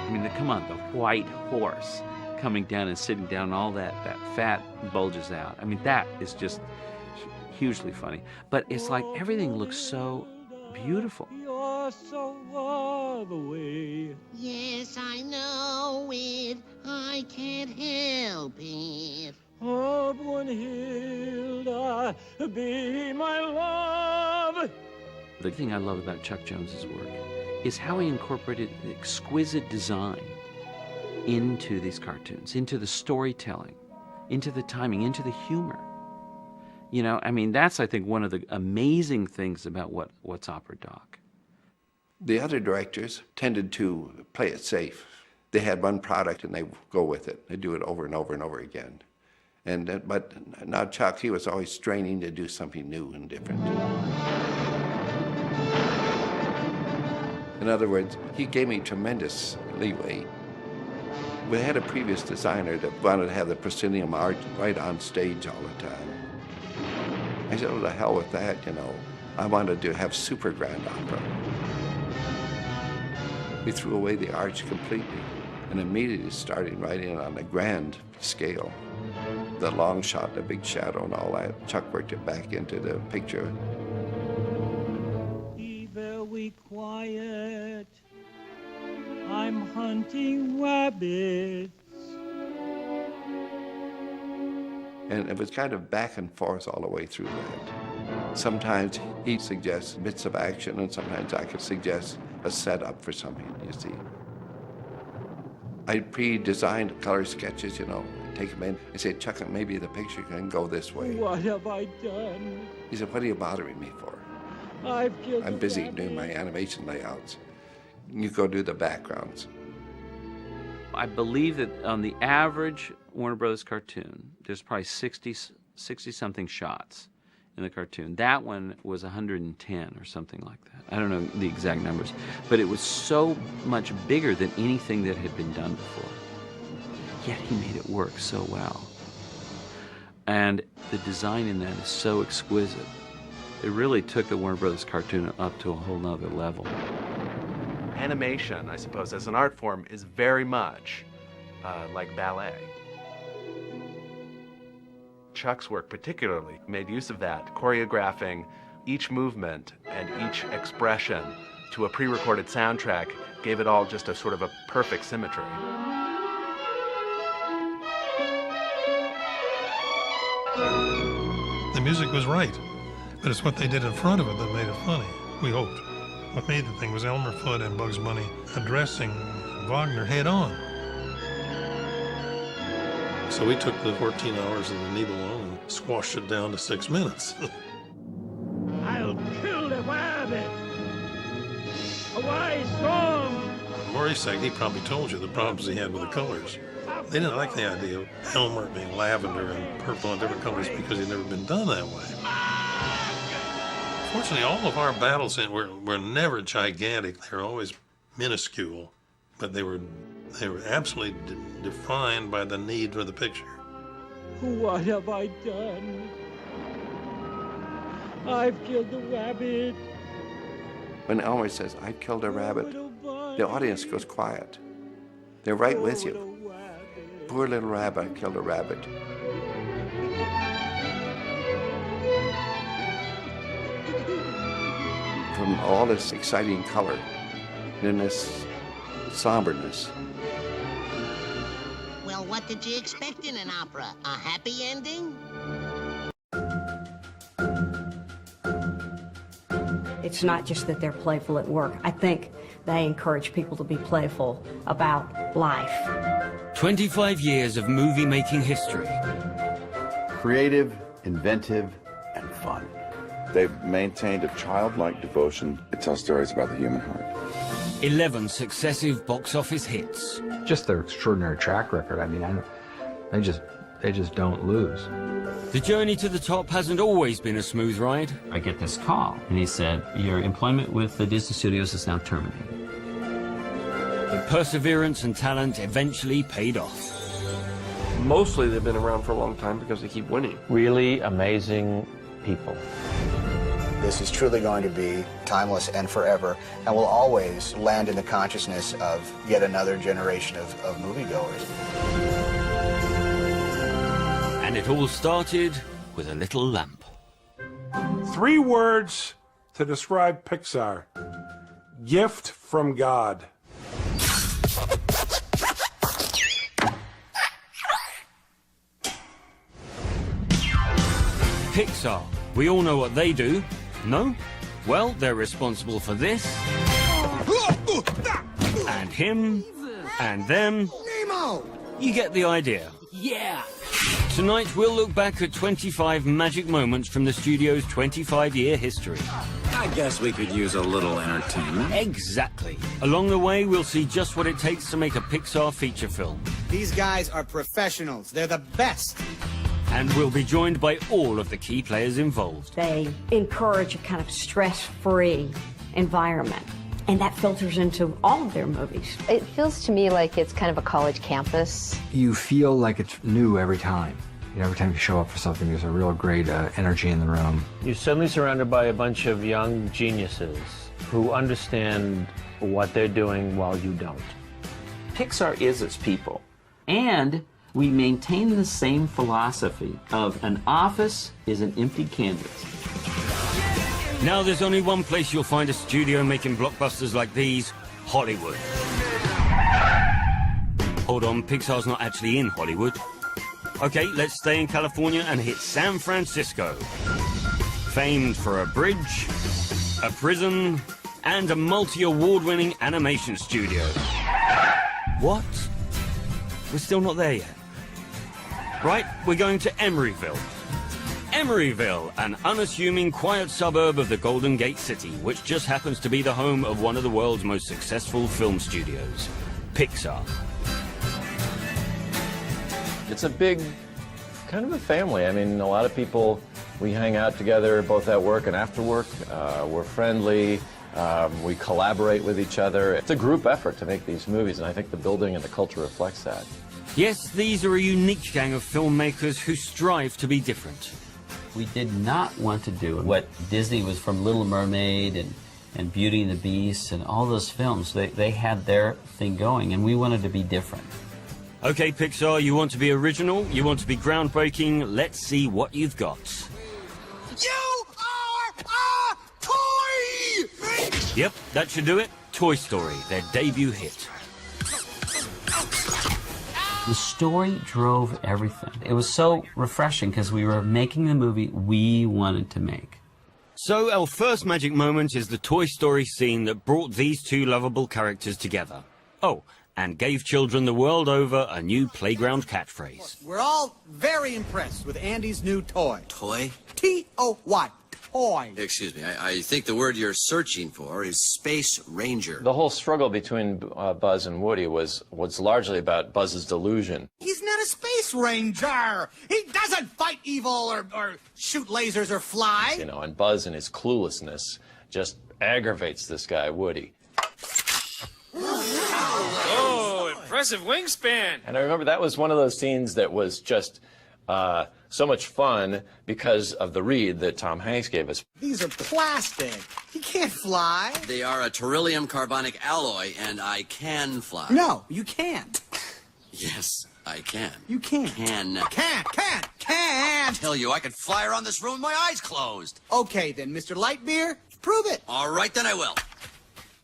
I mean, come on, the white horse coming down and sitting down, all that fat bulges out. I mean, that is just hugely funny. But it's like everything looks so beautiful.
You're so far away.
Yes, I know it. I can't help it.
Up one hill, be my love.
The thing I love about Chuck Jones's work is how he incorporated the exquisite design into these cartoons, into the storytelling, into the timing, into the humor. You know, I mean, that's, I think, one of the amazing things about what's opera doc.
The other directors tended to play it safe. They had one product and they go with it. They do it over and over and over again. But now Chuck, he was always straining to do something new and different. In other words, he gave me tremendous leeway. We had a previous designer that wanted to have the proscenium art right on stage all the time. I said, oh, the hell with that, you know. I wanted to have super grand opera. We threw away the arch completely and immediately started writing on a grand scale. The long shot, the big shadow and all that, Chuck worked it back into the picture.
Be very quiet. I'm hunting rabbits.
And it was kind of back and forth all the way through that. Sometimes he'd suggest bits of action, and sometimes I could suggest a setup for something, you see. I pre-designed color sketches, you know, take them in and say, Chuck, maybe the picture can go this way.
What have I done?
He said, what are you bothering me for?
I've killed
I'm
a
busy
rabbit.
doing my animation layouts. You go do the backgrounds.
I believe that on the average Warner Brothers cartoon, there's probably 60-something shots in the cartoon. That one was 110 or something like that. I don't know the exact numbers, but it was so much bigger than anything that had been done before. Yet he made it work so well. And the design in that is so exquisite. It really took the Warner Brothers cartoon up to a whole nother level.
Animation, I suppose, as an art form, is very much like ballet. Chuck's work particularly made use of that, choreographing each movement and each expression to a pre-recorded soundtrack, gave it all just a sort of a perfect symmetry.
The music was right, but it's what they did in front of it that made it funny, we hoped. What made the thing was Elmer Fudd and Bugs Bunny addressing Wagner head on. So we took the 14 hours of the Nibelung and squashed it down to 6 minutes.
I'll kill the rabbit. Away, storm!
Morisek, he probably told you the problems he had with the colors. They didn't like the idea of Elmer being lavender and purple and different colors because he'd never been done that way. Fortunately, all of our battles were never gigantic. They were always minuscule, but they were absolutely defined by the need for the picture.
What have I done? I've killed the rabbit.
When Elmer says, I killed a rabbit, the audience goes quiet. They're right with you. Poor little rabbit killed a rabbit. From all this exciting color, then this somberness.
Well, what did you expect in an opera? A happy ending?
It's not just that they're playful at work. I think they encourage people to be playful about life.
25 years of movie-making history.
Creative, inventive, and fun. They've maintained a childlike devotion to tell stories about the human heart.
11 successive box office hits.
Just their extraordinary track record. I mean, they just don't lose.
The journey to the top hasn't always been a smooth ride.
I get this call, and he said, your employment with the Disney Studios is now terminated.
But perseverance and talent eventually paid off.
Mostly they've been around for a long time because they keep winning.
Really amazing people.
This is truly going to be timeless and forever, and will always land in the consciousness of yet another generation of moviegoers.
And it all started with a little lamp.
3 words to describe Pixar. Gift from God.
Pixar. We all know what they do. No? Well, they're responsible for this. And him. And them.
Nemo!
You get the idea.
Yeah!
Tonight, we'll look back at 25 magic moments from the studio's 25-year history.
I guess we could use a little entertainment.
Exactly. Along the way, we'll see just what it takes to make a Pixar feature film.
These guys are professionals. They're the best.
And we'll be joined by all of the key players involved.
They encourage a kind of stress-free environment, and that filters into all of their movies.
It feels to me like it's kind of a college campus.
You feel like it's new every time. You know, every time you show up for something, there's a real great energy in the room.
You're suddenly surrounded by a bunch of young geniuses who understand what they're doing while you don't.
Pixar is its people. And we maintain the same philosophy of an office is an empty canvas.
Now there's only one place you'll find a studio making blockbusters like these: Hollywood. Hold on, Pixar's not actually in Hollywood. Okay, let's stay in California and hit San Francisco. Famed for a bridge, a prison, and a multi-award-winning animation studio. What? We're still not there yet. Right, we're going to Emeryville. Emeryville, an unassuming, quiet suburb of the Golden Gate City, which just happens to be the home of one of the world's most successful film studios, Pixar.
It's a big, kind of a family. I mean, a lot of people, we hang out together both at work and after work. We're friendly. We collaborate with each other. It's a group effort to make these movies, and I think the building and the culture reflects that.
Yes, these are a unique gang of filmmakers who strive to be different.
We did not want to do what Disney was from Little Mermaid and Beauty and the Beast and all those films. They had their thing going, and we wanted to be different.
Okay, Pixar, you want to be original, you want to be groundbreaking, let's see what you've got.
You are a toy!
Yep, that should do it. Toy Story, their debut hit.
The story drove everything. It was so refreshing because we were making the movie we wanted to make.
So our first magic moment is the Toy Story scene that brought these two lovable characters together. Oh, and gave children the world over a new playground catchphrase.
We're all very impressed with Andy's new toy.
Toy?
T-O-Y. Toy.
Excuse me, I think the word you're searching for is Space Ranger.
The whole struggle between Buzz and Woody was largely about Buzz's delusion.
He's not a space ranger. He doesn't fight evil or shoot lasers or fly.
You know, and Buzz in his cluelessness just aggravates this guy, Woody.
Oh, impressive wingspan.
And I remember that was one of those scenes that was just so much fun because of the read that Tom Hanks gave us.
These are plastic. He can't fly.
They are a beryllium carbonic alloy, and I can fly.
No, you can't.
Yes, I can.
You can't.
Can.
Can't.
I tell you, I could fly around this room with my eyes closed.
Okay, then, Mr. Lightbeer, prove it.
All right, then I will.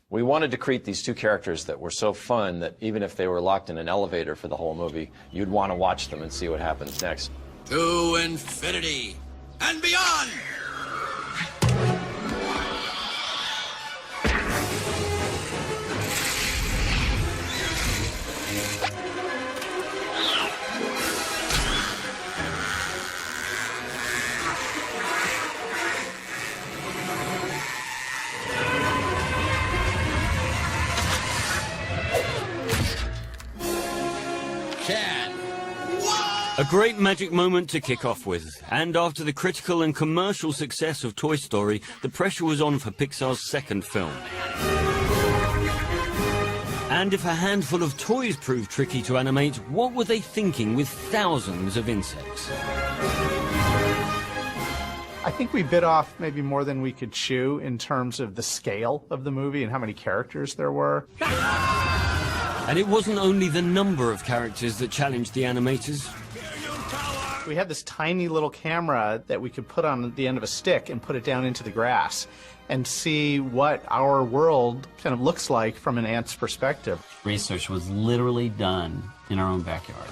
We wanted to create these two characters that were so fun that even if they were locked in an elevator for the whole movie, you'd want to watch them and see what happens next.
To infinity and beyond!
A great magic moment to kick off with, and after the critical and commercial success of Toy Story, the pressure was on for Pixar's second film. And if a handful of toys proved tricky to animate, what were they thinking with thousands of insects?
I think we bit off maybe more than we could chew in terms of the scale of the movie and how many characters there were.
And it wasn't only the number of characters that challenged the animators.
We had this tiny little camera that we could put on the end of a stick and put it down into the grass and see what our world kind of looks like from an ant's perspective.
Research was literally done in our own backyard.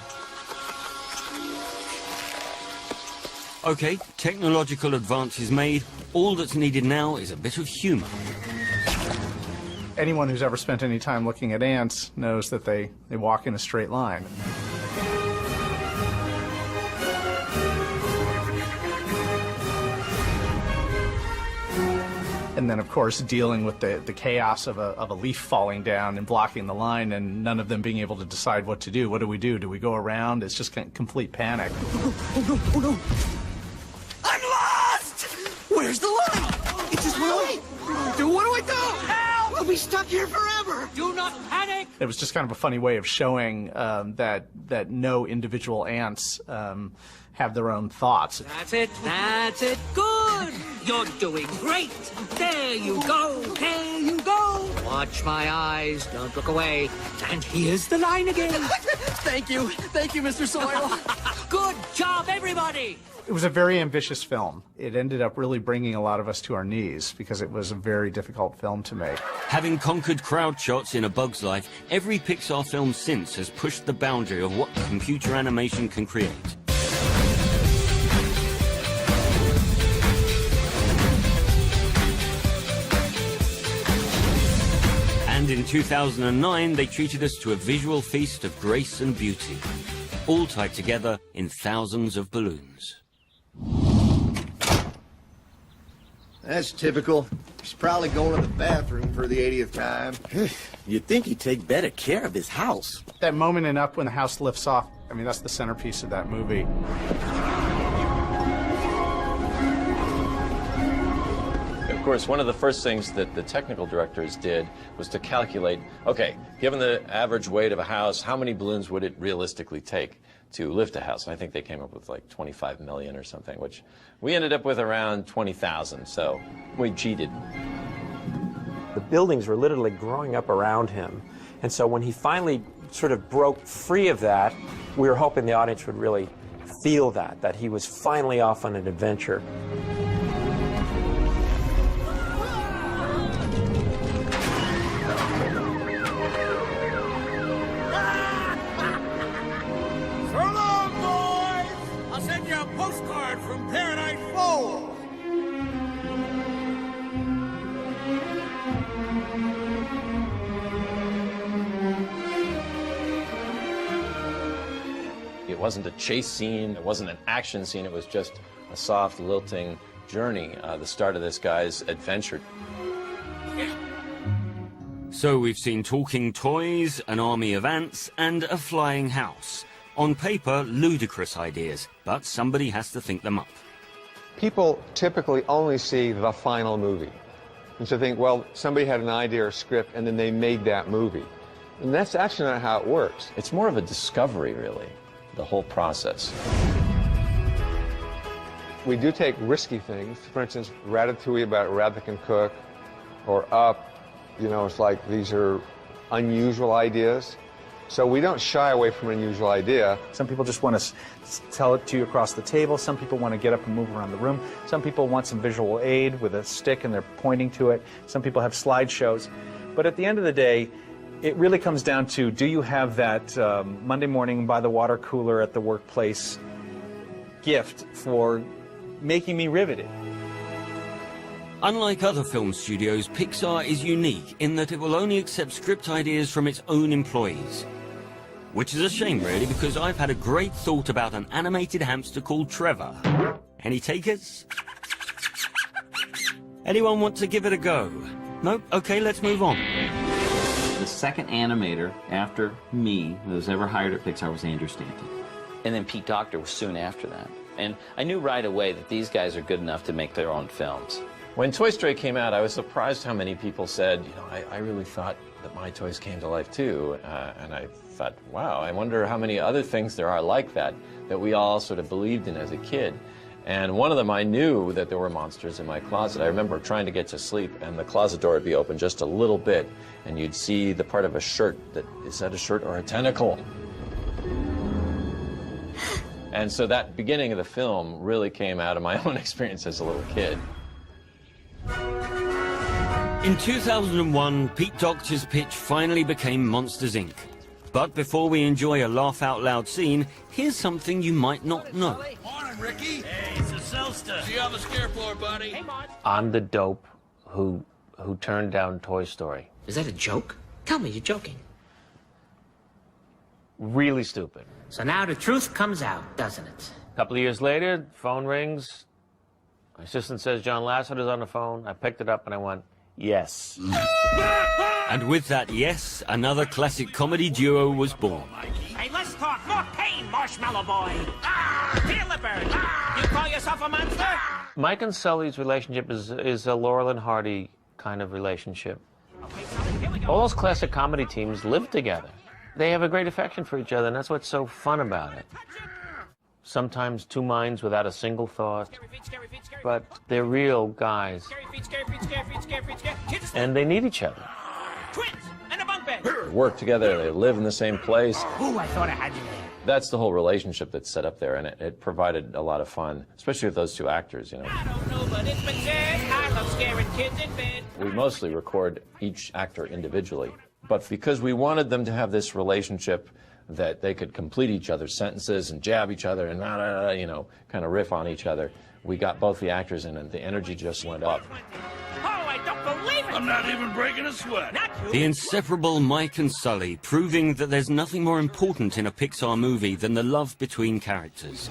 Okay, technological advance is made. All that's needed now is a bit of humor.
Anyone who's ever spent any time looking at ants knows that they walk in a straight line. And then, of course, dealing with the chaos of a leaf falling down and blocking the line and none of them being able to decide what to do. What do we do? Do we go around? It's just complete panic.
Oh, no, oh, no. I'm lost! Where's the line? It just went away. What do I do? Help! We'll be stuck here forever. Do not panic.
It was just kind of a funny way of showing that no individual ants have their own thoughts.
That's it. That's it. Good. You're doing great. There you go. There you go. Watch my eyes. Don't look away. And here's the line again. Thank you. Thank you, Mr. Soil. Good job, everybody.
It was a very ambitious film. It ended up really bringing a lot of us to our knees because it was a very difficult film to make.
Having conquered crowd shots in A Bug's Life, every Pixar film since has pushed the boundary of what computer animation can create. And in 2009, they treated us to a visual feast of grace and beauty, all tied together in thousands of balloons.
That's typical. He's probably going to the bathroom for the 80th time.
You'd think he'd take better care of his house.
That moment in Up when the house lifts off, I mean, that's the centerpiece of that movie.
Of course, one of the first things that the technical directors did was to calculate, okay, given the average weight of a house, how many balloons would it realistically take to lift a house? And I think they came up with like 25 million or something, which we ended up with around 20,000, so we cheated.
The buildings were literally growing up around him, and so when he finally sort of broke free of that, we were hoping the audience would really feel that he was finally off on an adventure.
Postcard from Paradise Falls.
It wasn't a chase scene, it wasn't an action scene, it was just a soft, lilting journey, the start of this guy's adventure.
So we've seen talking toys, an army of ants, and a flying house. On paper, ludicrous ideas, but somebody has to think them up.
People typically only see the final movie. And so think, well, somebody had an idea or script, and then they made that movie. And that's actually not how it works.
It's more of a discovery, really, the whole process.
We do take risky things. For instance, Ratatouille about a rat that can cook, or Up, you know, it's like these are unusual ideas. So we don't shy away from an unusual idea.
Some people just want to tell it to you across the table. Some people want to get up and move around the room. Some people want some visual aid with a stick and they're pointing to it. Some people have slideshows. But at the end of the day, it really comes down to, do you have that Monday morning by the water cooler at the workplace gift for making me riveted?
Unlike other film studios, Pixar is unique in that it will only accept script ideas from its own employees. Which is a shame, really, because I've had a great thought about an animated hamster called Trevor. Any takers? Anyone want to give it a go? Nope? Okay, let's move on.
The second animator after me that was ever hired at Pixar was Andrew Stanton.
And then Pete Docter was soon after that. And I knew right away that these guys are good enough to make their own films.
When Toy Story came out, I was surprised how many people said, you know, I really thought that my toys came to life too. And I thought, wow, I wonder how many other things there are like that we all sort of believed in as a kid. And one of them, I knew that there were monsters in my closet. I remember trying to get to sleep, and the closet door would be open just a little bit, and you'd see the part of a shirt that, is that a shirt or a tentacle? And so that beginning of the film really came out of my own experience as a little kid.
In 2001, Pete Docter's pitch finally became Monsters, Inc. But before we enjoy a laugh-out-loud scene, here's something you might not know.
Morning, Ricky. Hey, it's a Selster. See you on the scare floor, buddy. Hey, Maude.
I'm the dope who turned down Toy Story.
Is that a joke? Tell me you're joking.
Really stupid.
So now the truth comes out, doesn't it?
A couple of years later, phone rings. My assistant says John Lasseter's on the phone. I picked it up and I went, yes.
And with that yes, another classic comedy duo was born.
Hey, let's talk more pain, Marshmallow Boy. Feel the bird. You call yourself a monster?
Mike and Sully's relationship is a Laurel and Hardy kind of relationship. All those classic comedy teams live together. They have a great affection for each other, and that's what's so fun about it. Sometimes two minds without a single thought, but they're real guys. And they need each other.
Twins and a bunk bed.
They work together, they live in the same place.
Ooh, I thought I had you there.
That's the whole relationship that's set up there, and it provided a lot of fun, especially with those two actors, you know.
I don't know, but it's been said, I love scaring kids in bed.
We mostly record each actor individually, but because we wanted them to have this relationship that they could complete each other's sentences and jab each other and, you know, kind of riff on each other, we got both the actors in, and the energy just went up.
Oh, I don't believe it!
I'm not even breaking a sweat.
Not you.
The inseparable Mike and Sully, proving that there's nothing more important in a Pixar movie than the love between characters.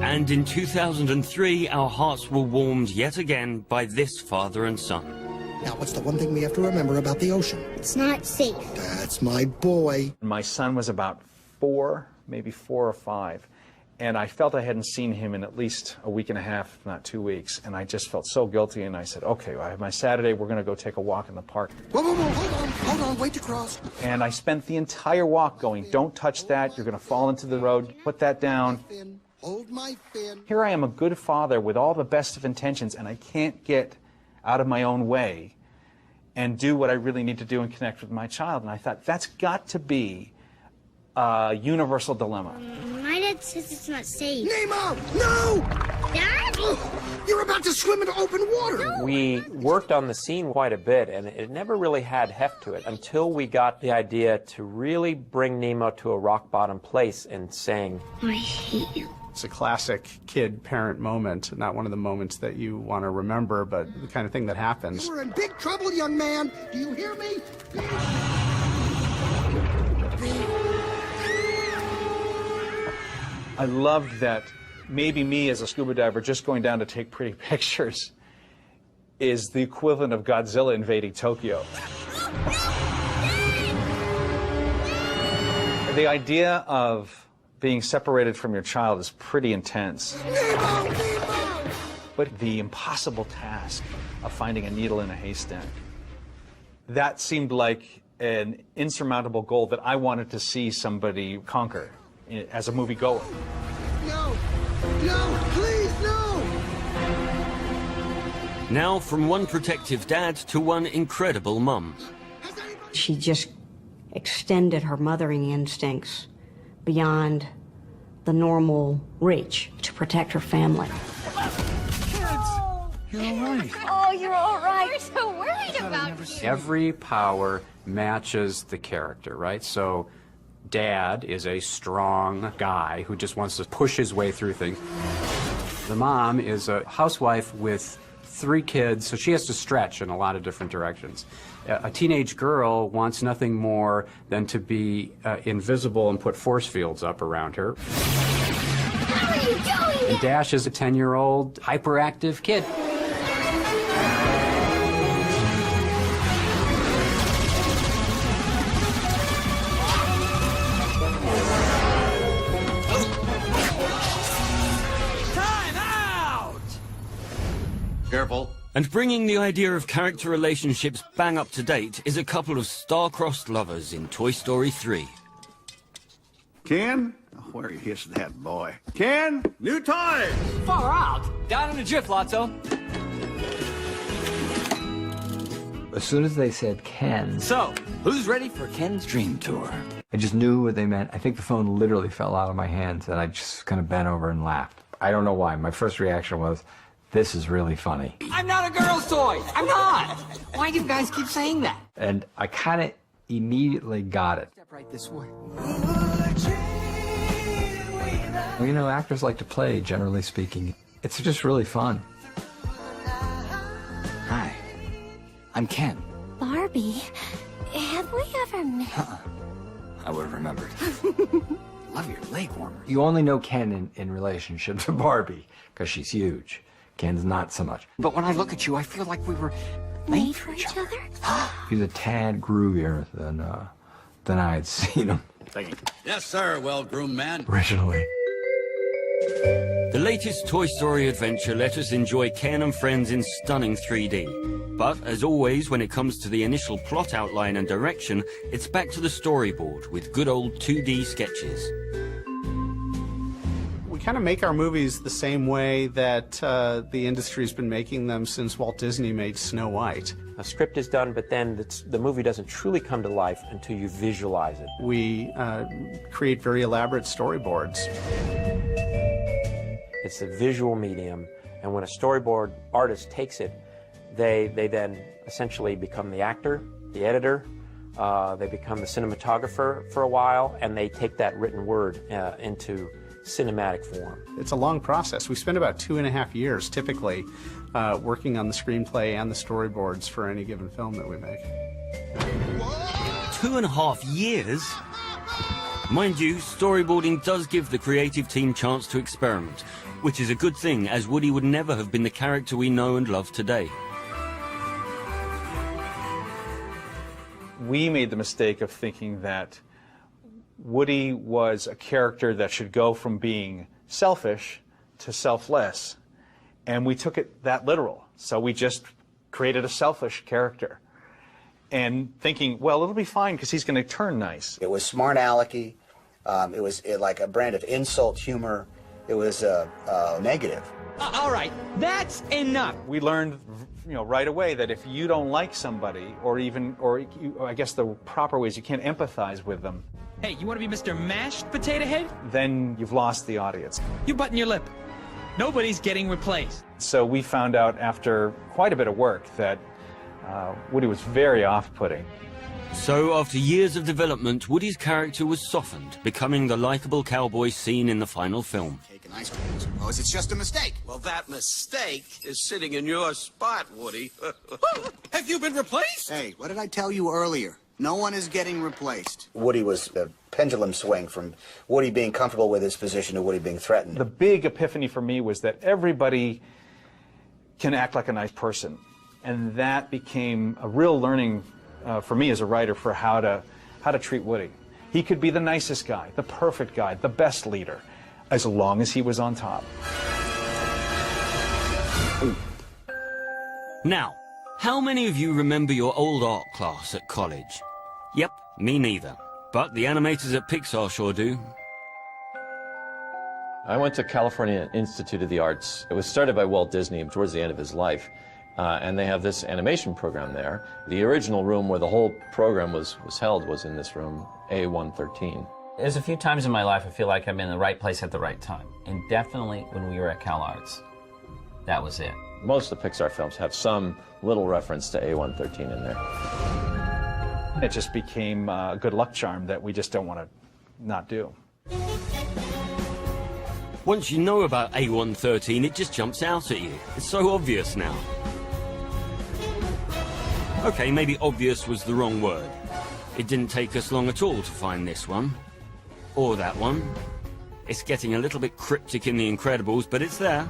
And in 2003, our hearts were warmed yet again by this father and son.
Now, what's the one thing we have to remember about the ocean?
It's not safe.
That's my boy.
My son was about 4, maybe 4 or 5, and I felt I hadn't seen him in at least a week and a half, if not 2 weeks, and I just felt so guilty, and I said, okay, I have my Saturday, we're going to go take a walk in the park.
Whoa, whoa, whoa, hold on, wait to cross.
And I spent the entire walk going, don't touch that, you're going to fall into the road, put that down.
Hold my fin.
Here I am, a good father with all the best of intentions, and I can't get out of my own way and do what I really need to do and connect with my child. And I thought, that's got to be a universal dilemma.
My dad says it's not safe.
Nemo! No!
Dad?
You're about to swim into open water!
No.
We worked on the scene quite a bit, and it never really had heft to it until we got the idea to really bring Nemo to a rock-bottom place and saying,
I hate you.
It's a classic kid-parent moment, not one of the moments that you want to remember, but the kind of thing that happens.
We're in big trouble, young man. Do you hear me?
I loved that maybe me as a scuba diver just going down to take pretty pictures is the equivalent of Godzilla invading Tokyo. The idea of being separated from your child is pretty intense. But the impossible task of finding a needle in a haystack, that seemed like an insurmountable goal that I wanted to see somebody conquer as a moviegoer.
No! No! Please, no!
Now from one protective dad to one incredible mum.
She just extended her mothering instincts beyond the normal reach to protect her family.
You're all right.
Oh, you're all right. We're so worried about you.
Every power matches the character, right? So Dad is a strong guy who just wants to push his way through things. The mom is a housewife with 3 kids, so she has to stretch in a lot of different directions. A teenage girl wants nothing more than to be invisible and put force fields up around her.
How are you doing?
And Dash is a 10-year-old hyperactive kid.
Time out!
Careful.
And bringing the idea of character relationships bang up to date is a couple of star-crossed lovers in Toy Story 3.
Ken? Oh, where is that boy? Ken? New toys!
Far out. Down in a jiff, Lotso.
As soon as they said Ken,
So, who's ready for Ken's dream tour?
I just knew what they meant. I think the phone literally fell out of my hands, and I just kind of bent over and laughed. I don't know why. My first reaction was, this is really funny.
I'm not a girl's toy. I'm not. Why do you guys keep saying that?
And I kind of immediately got it.
Step right this way.
Well, you know, actors like to play, generally speaking. It's just really fun.
Hi, I'm Ken.
Barbie, have we ever met?
I would have remembered. Love your leg warmer.
You only know Ken in relationship to Barbie, because she's huge. Ken's not so much.
But when I look at you, I feel like we were made for each other.
He's a tad groovier than I had seen him.
Thank you. Yes, sir, well-groomed man.
Originally.
The latest Toy Story adventure let us enjoy Ken and Friends in stunning 3D. But, as always, when it comes to the initial plot outline and direction, it's back to the storyboard with good old 2D sketches.
We kind of make our movies the same way that the industry's been making them since Walt Disney made Snow White.
A script is done, but then the movie doesn't truly come to life until you visualize it.
We create very elaborate storyboards.
It's a visual medium, and when a storyboard artist takes it, they then essentially become the actor, the editor, they become the cinematographer for a while, and they take that written word into cinematic form.
It's a long process. We spend about 2.5 years typically working on the screenplay and the storyboards for any given film that we make.
2.5 years? Mind you, storyboarding does give the creative team chance to experiment, which is a good thing, as Woody would never have been the character we know and love today.
We made the mistake of thinking that Woody was a character that should go from being selfish to selfless, and we took it that literal. So we just created a selfish character, and thinking, well, it'll be fine because he's going to turn nice.
It was smart alecky. It was like a brand of insult humor. It was negative.
All right, that's enough.
We learned, right away that if you don't like somebody, or I guess the proper ways, you can't empathize with them.
Hey, you want to be Mr. Mashed Potato Head?
Then you've lost the audience.
You button your lip. Nobody's getting replaced.
So we found out after quite a bit of work that Woody was very off-putting.
So, after years of development, Woody's character was softened, becoming the likable cowboy seen in the final film.
Cake and ice cream, I suppose. It's just a mistake. Well, that mistake is sitting in your spot, Woody.
Have you been replaced?
Hey, what did I tell you earlier? No one is getting replaced.
Woody was a pendulum swing from Woody being comfortable with his position to Woody being threatened.
The big epiphany for me was that everybody can act like a nice person. And that became a real learning for me as a writer for how to treat Woody. He could be the nicest guy, the perfect guy, the best leader, as long as he was on top.
Now, how many of you remember your old art class at college? Yep, me neither. But the animators at Pixar sure do.
I went to California Institute of the Arts. It was started by Walt Disney towards the end of his life. And they have this animation program there. The original room where the whole program was held was in this room, A113.
There's a few times in my life I feel like I'm in the right place at the right time. And definitely when we were at Cal Arts, that was it.
Most of the Pixar films have some little reference to A113 in there.
It just became a good luck charm that we just don't want to not do.
Once you know about A113, it just jumps out at you. It's so obvious now. Okay, maybe obvious was the wrong word. It didn't take us long at all to find this one. Or that one. It's getting a little bit cryptic in The Incredibles, but it's there.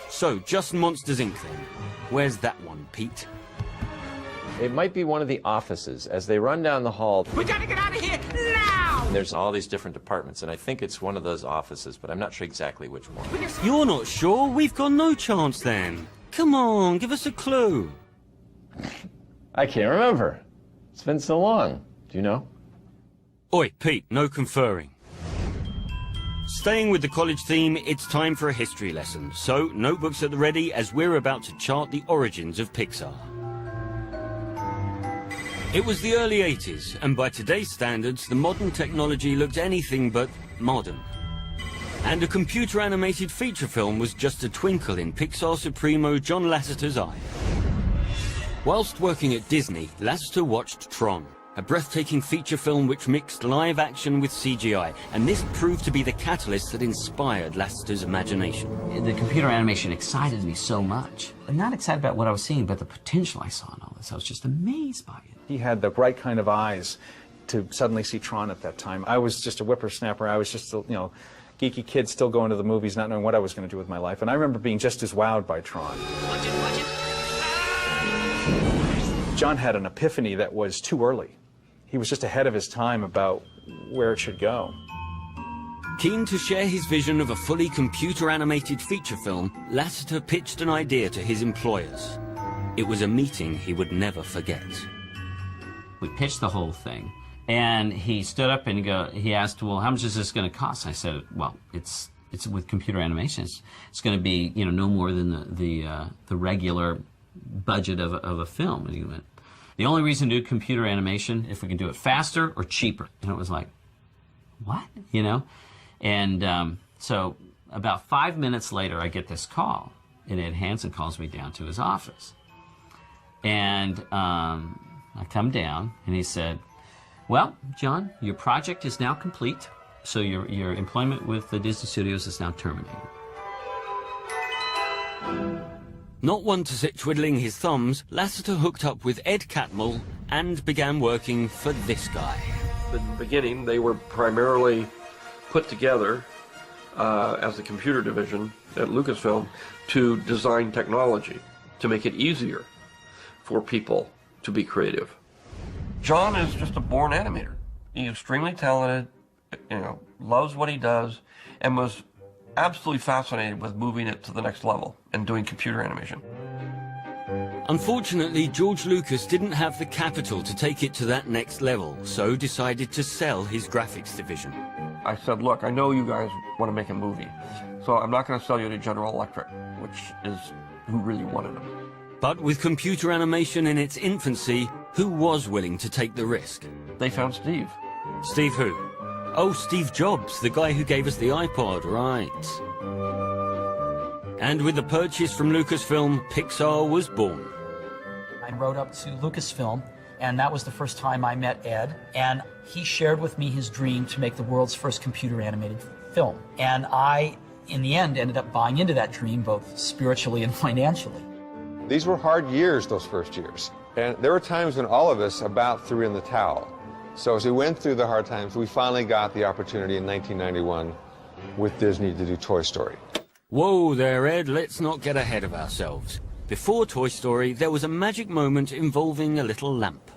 So, just Monsters, Inc. then. Where's that one, Pete?
It might be one of the offices. As they run down the hall,
We gotta get out of here now!
there's all these different departments, and I think it's one of those offices, but I'm not sure exactly which one.
You're not sure? We've got no chance then. Come on, give us a clue.
I can't remember. It's been so long. Do you know?
Oi, Pete, no conferring. Staying with the college theme, it's time for a history lesson. So, notebooks at the ready as we're about to chart the origins of Pixar. It was the early 80s, and by today's standards, the modern technology looked anything but modern. And a computer-animated feature film was just a twinkle in Pixar Supremo John Lasseter's eye. Whilst working at Disney, Lasseter watched Tron, a breathtaking feature film which mixed live action with CGI, and this proved to be the catalyst that inspired Lasseter's imagination.
The computer animation excited me so much. I'm not excited about what I was seeing, but the potential I saw in all this. I was just amazed by it.
He had the right kind of eyes to suddenly see Tron at that time. I was just a whippersnapper. I was just a, geeky kid still going to the movies, not knowing what I was going to do with my life. And I remember being just as wowed by Tron.
Watch it, watch it.
John had an epiphany that was too early. He was just ahead of his time about where it should go.
Keen to share his vision of a fully computer-animated feature film, Lasseter pitched an idea to his employers. It was a meeting he would never forget.
We pitched the whole thing, and he stood up and he asked, well, how much is this going to cost? I said, well, it's with computer animation. It's going to be, no more than the regular budget of a film. And he went, the only reason to do computer animation, if we can do it faster or cheaper. And it was like, what? And so about 5 minutes later, I get this call, and Ed Hansen calls me down to his office. And I come down, and he said, well, John, your project is now complete, so your employment with the Disney Studios is now terminated.
Not one to sit twiddling his thumbs, Lasseter hooked up with Ed Catmull and began working for this guy.
In the beginning, they were primarily put together as a computer division at Lucasfilm to design technology, to make it easier for people to be creative. John is just a born animator. He's extremely talented, loves what he does, and was absolutely fascinated with moving it to the next level and doing computer animation.
Unfortunately, George Lucas didn't have the capital to take it to that next level, so decided to sell his graphics division.
I said, look, I know you guys want to make a movie, so I'm not going to sell you to General Electric, which is who really wanted them.
But with computer animation in its infancy, who was willing to take the risk?
They found Steve.
Steve who? Oh, Steve Jobs, the guy who gave us the iPod, right. And with the purchase from Lucasfilm, Pixar was born.
I rode up to Lucasfilm, and that was the first time I met Ed, and he shared with me his dream to make the world's first computer animated film. And I, in the end, ended up buying into that dream, both spiritually and financially.
These were hard years, those first years. And there were times when all of us about threw in the towel. So as we went through the hard times, we finally got the opportunity in 1991 with Disney to do Toy Story.
Whoa there, Ed, let's not get ahead of ourselves. Before Toy Story, there was a magic moment involving a little lamp.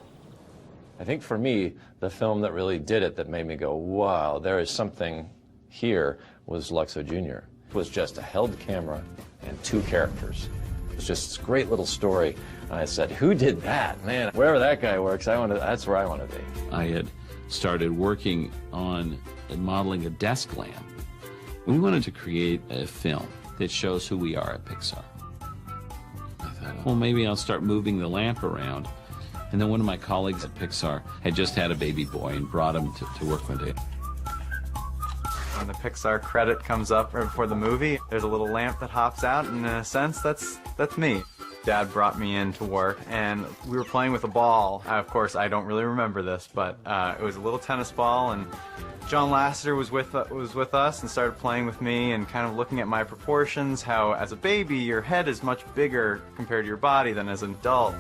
I think for me, the film that really did it, that made me go, wow, there is something here, was Luxo Jr. It was just a held camera and two characters. It was just this great little story. And I said, who did that? Man, wherever that guy works, that's where I want to be.
I had started working on modeling a desk lamp. We wanted to create a film that shows who we are at Pixar. I thought, well, maybe I'll start moving the lamp around. And then one of my colleagues at Pixar had just had a baby boy and brought him to work one day.
When the Pixar credit comes up right before the movie, there's a little lamp that hops out, and in a sense, that's me. Dad brought me in to work, and we were playing with a ball. Of course, I don't really remember this, but it was a little tennis ball, and John Lasseter was with us and started playing with me and kind of looking at my proportions, how as a baby, your head is much bigger compared to your body than as an adult.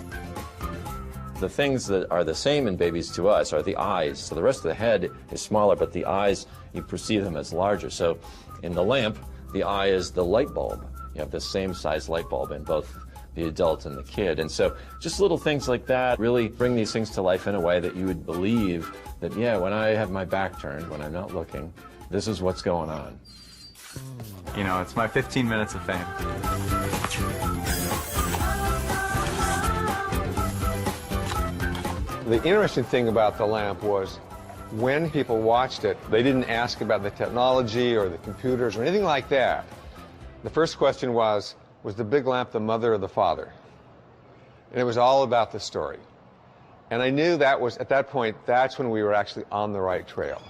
The things that are the same in babies to us are the eyes. So the rest of the head is smaller, but the eyes, you perceive them as larger. So in the lamp, the eye is the light bulb. You have the same size light bulb in both the adult and the kid. And so just little things like that really bring these things to life in a way that you would believe that, yeah, when I have my back turned, when I'm not looking, this is what's going on.
It's my 15 minutes of fame.
The interesting thing about the lamp was when people watched it, they didn't ask about the technology or the computers or anything like that. The first question was the big lamp the mother or the father? And it was all about the story. And I knew that was, at that point, that's when we were actually on the right trail.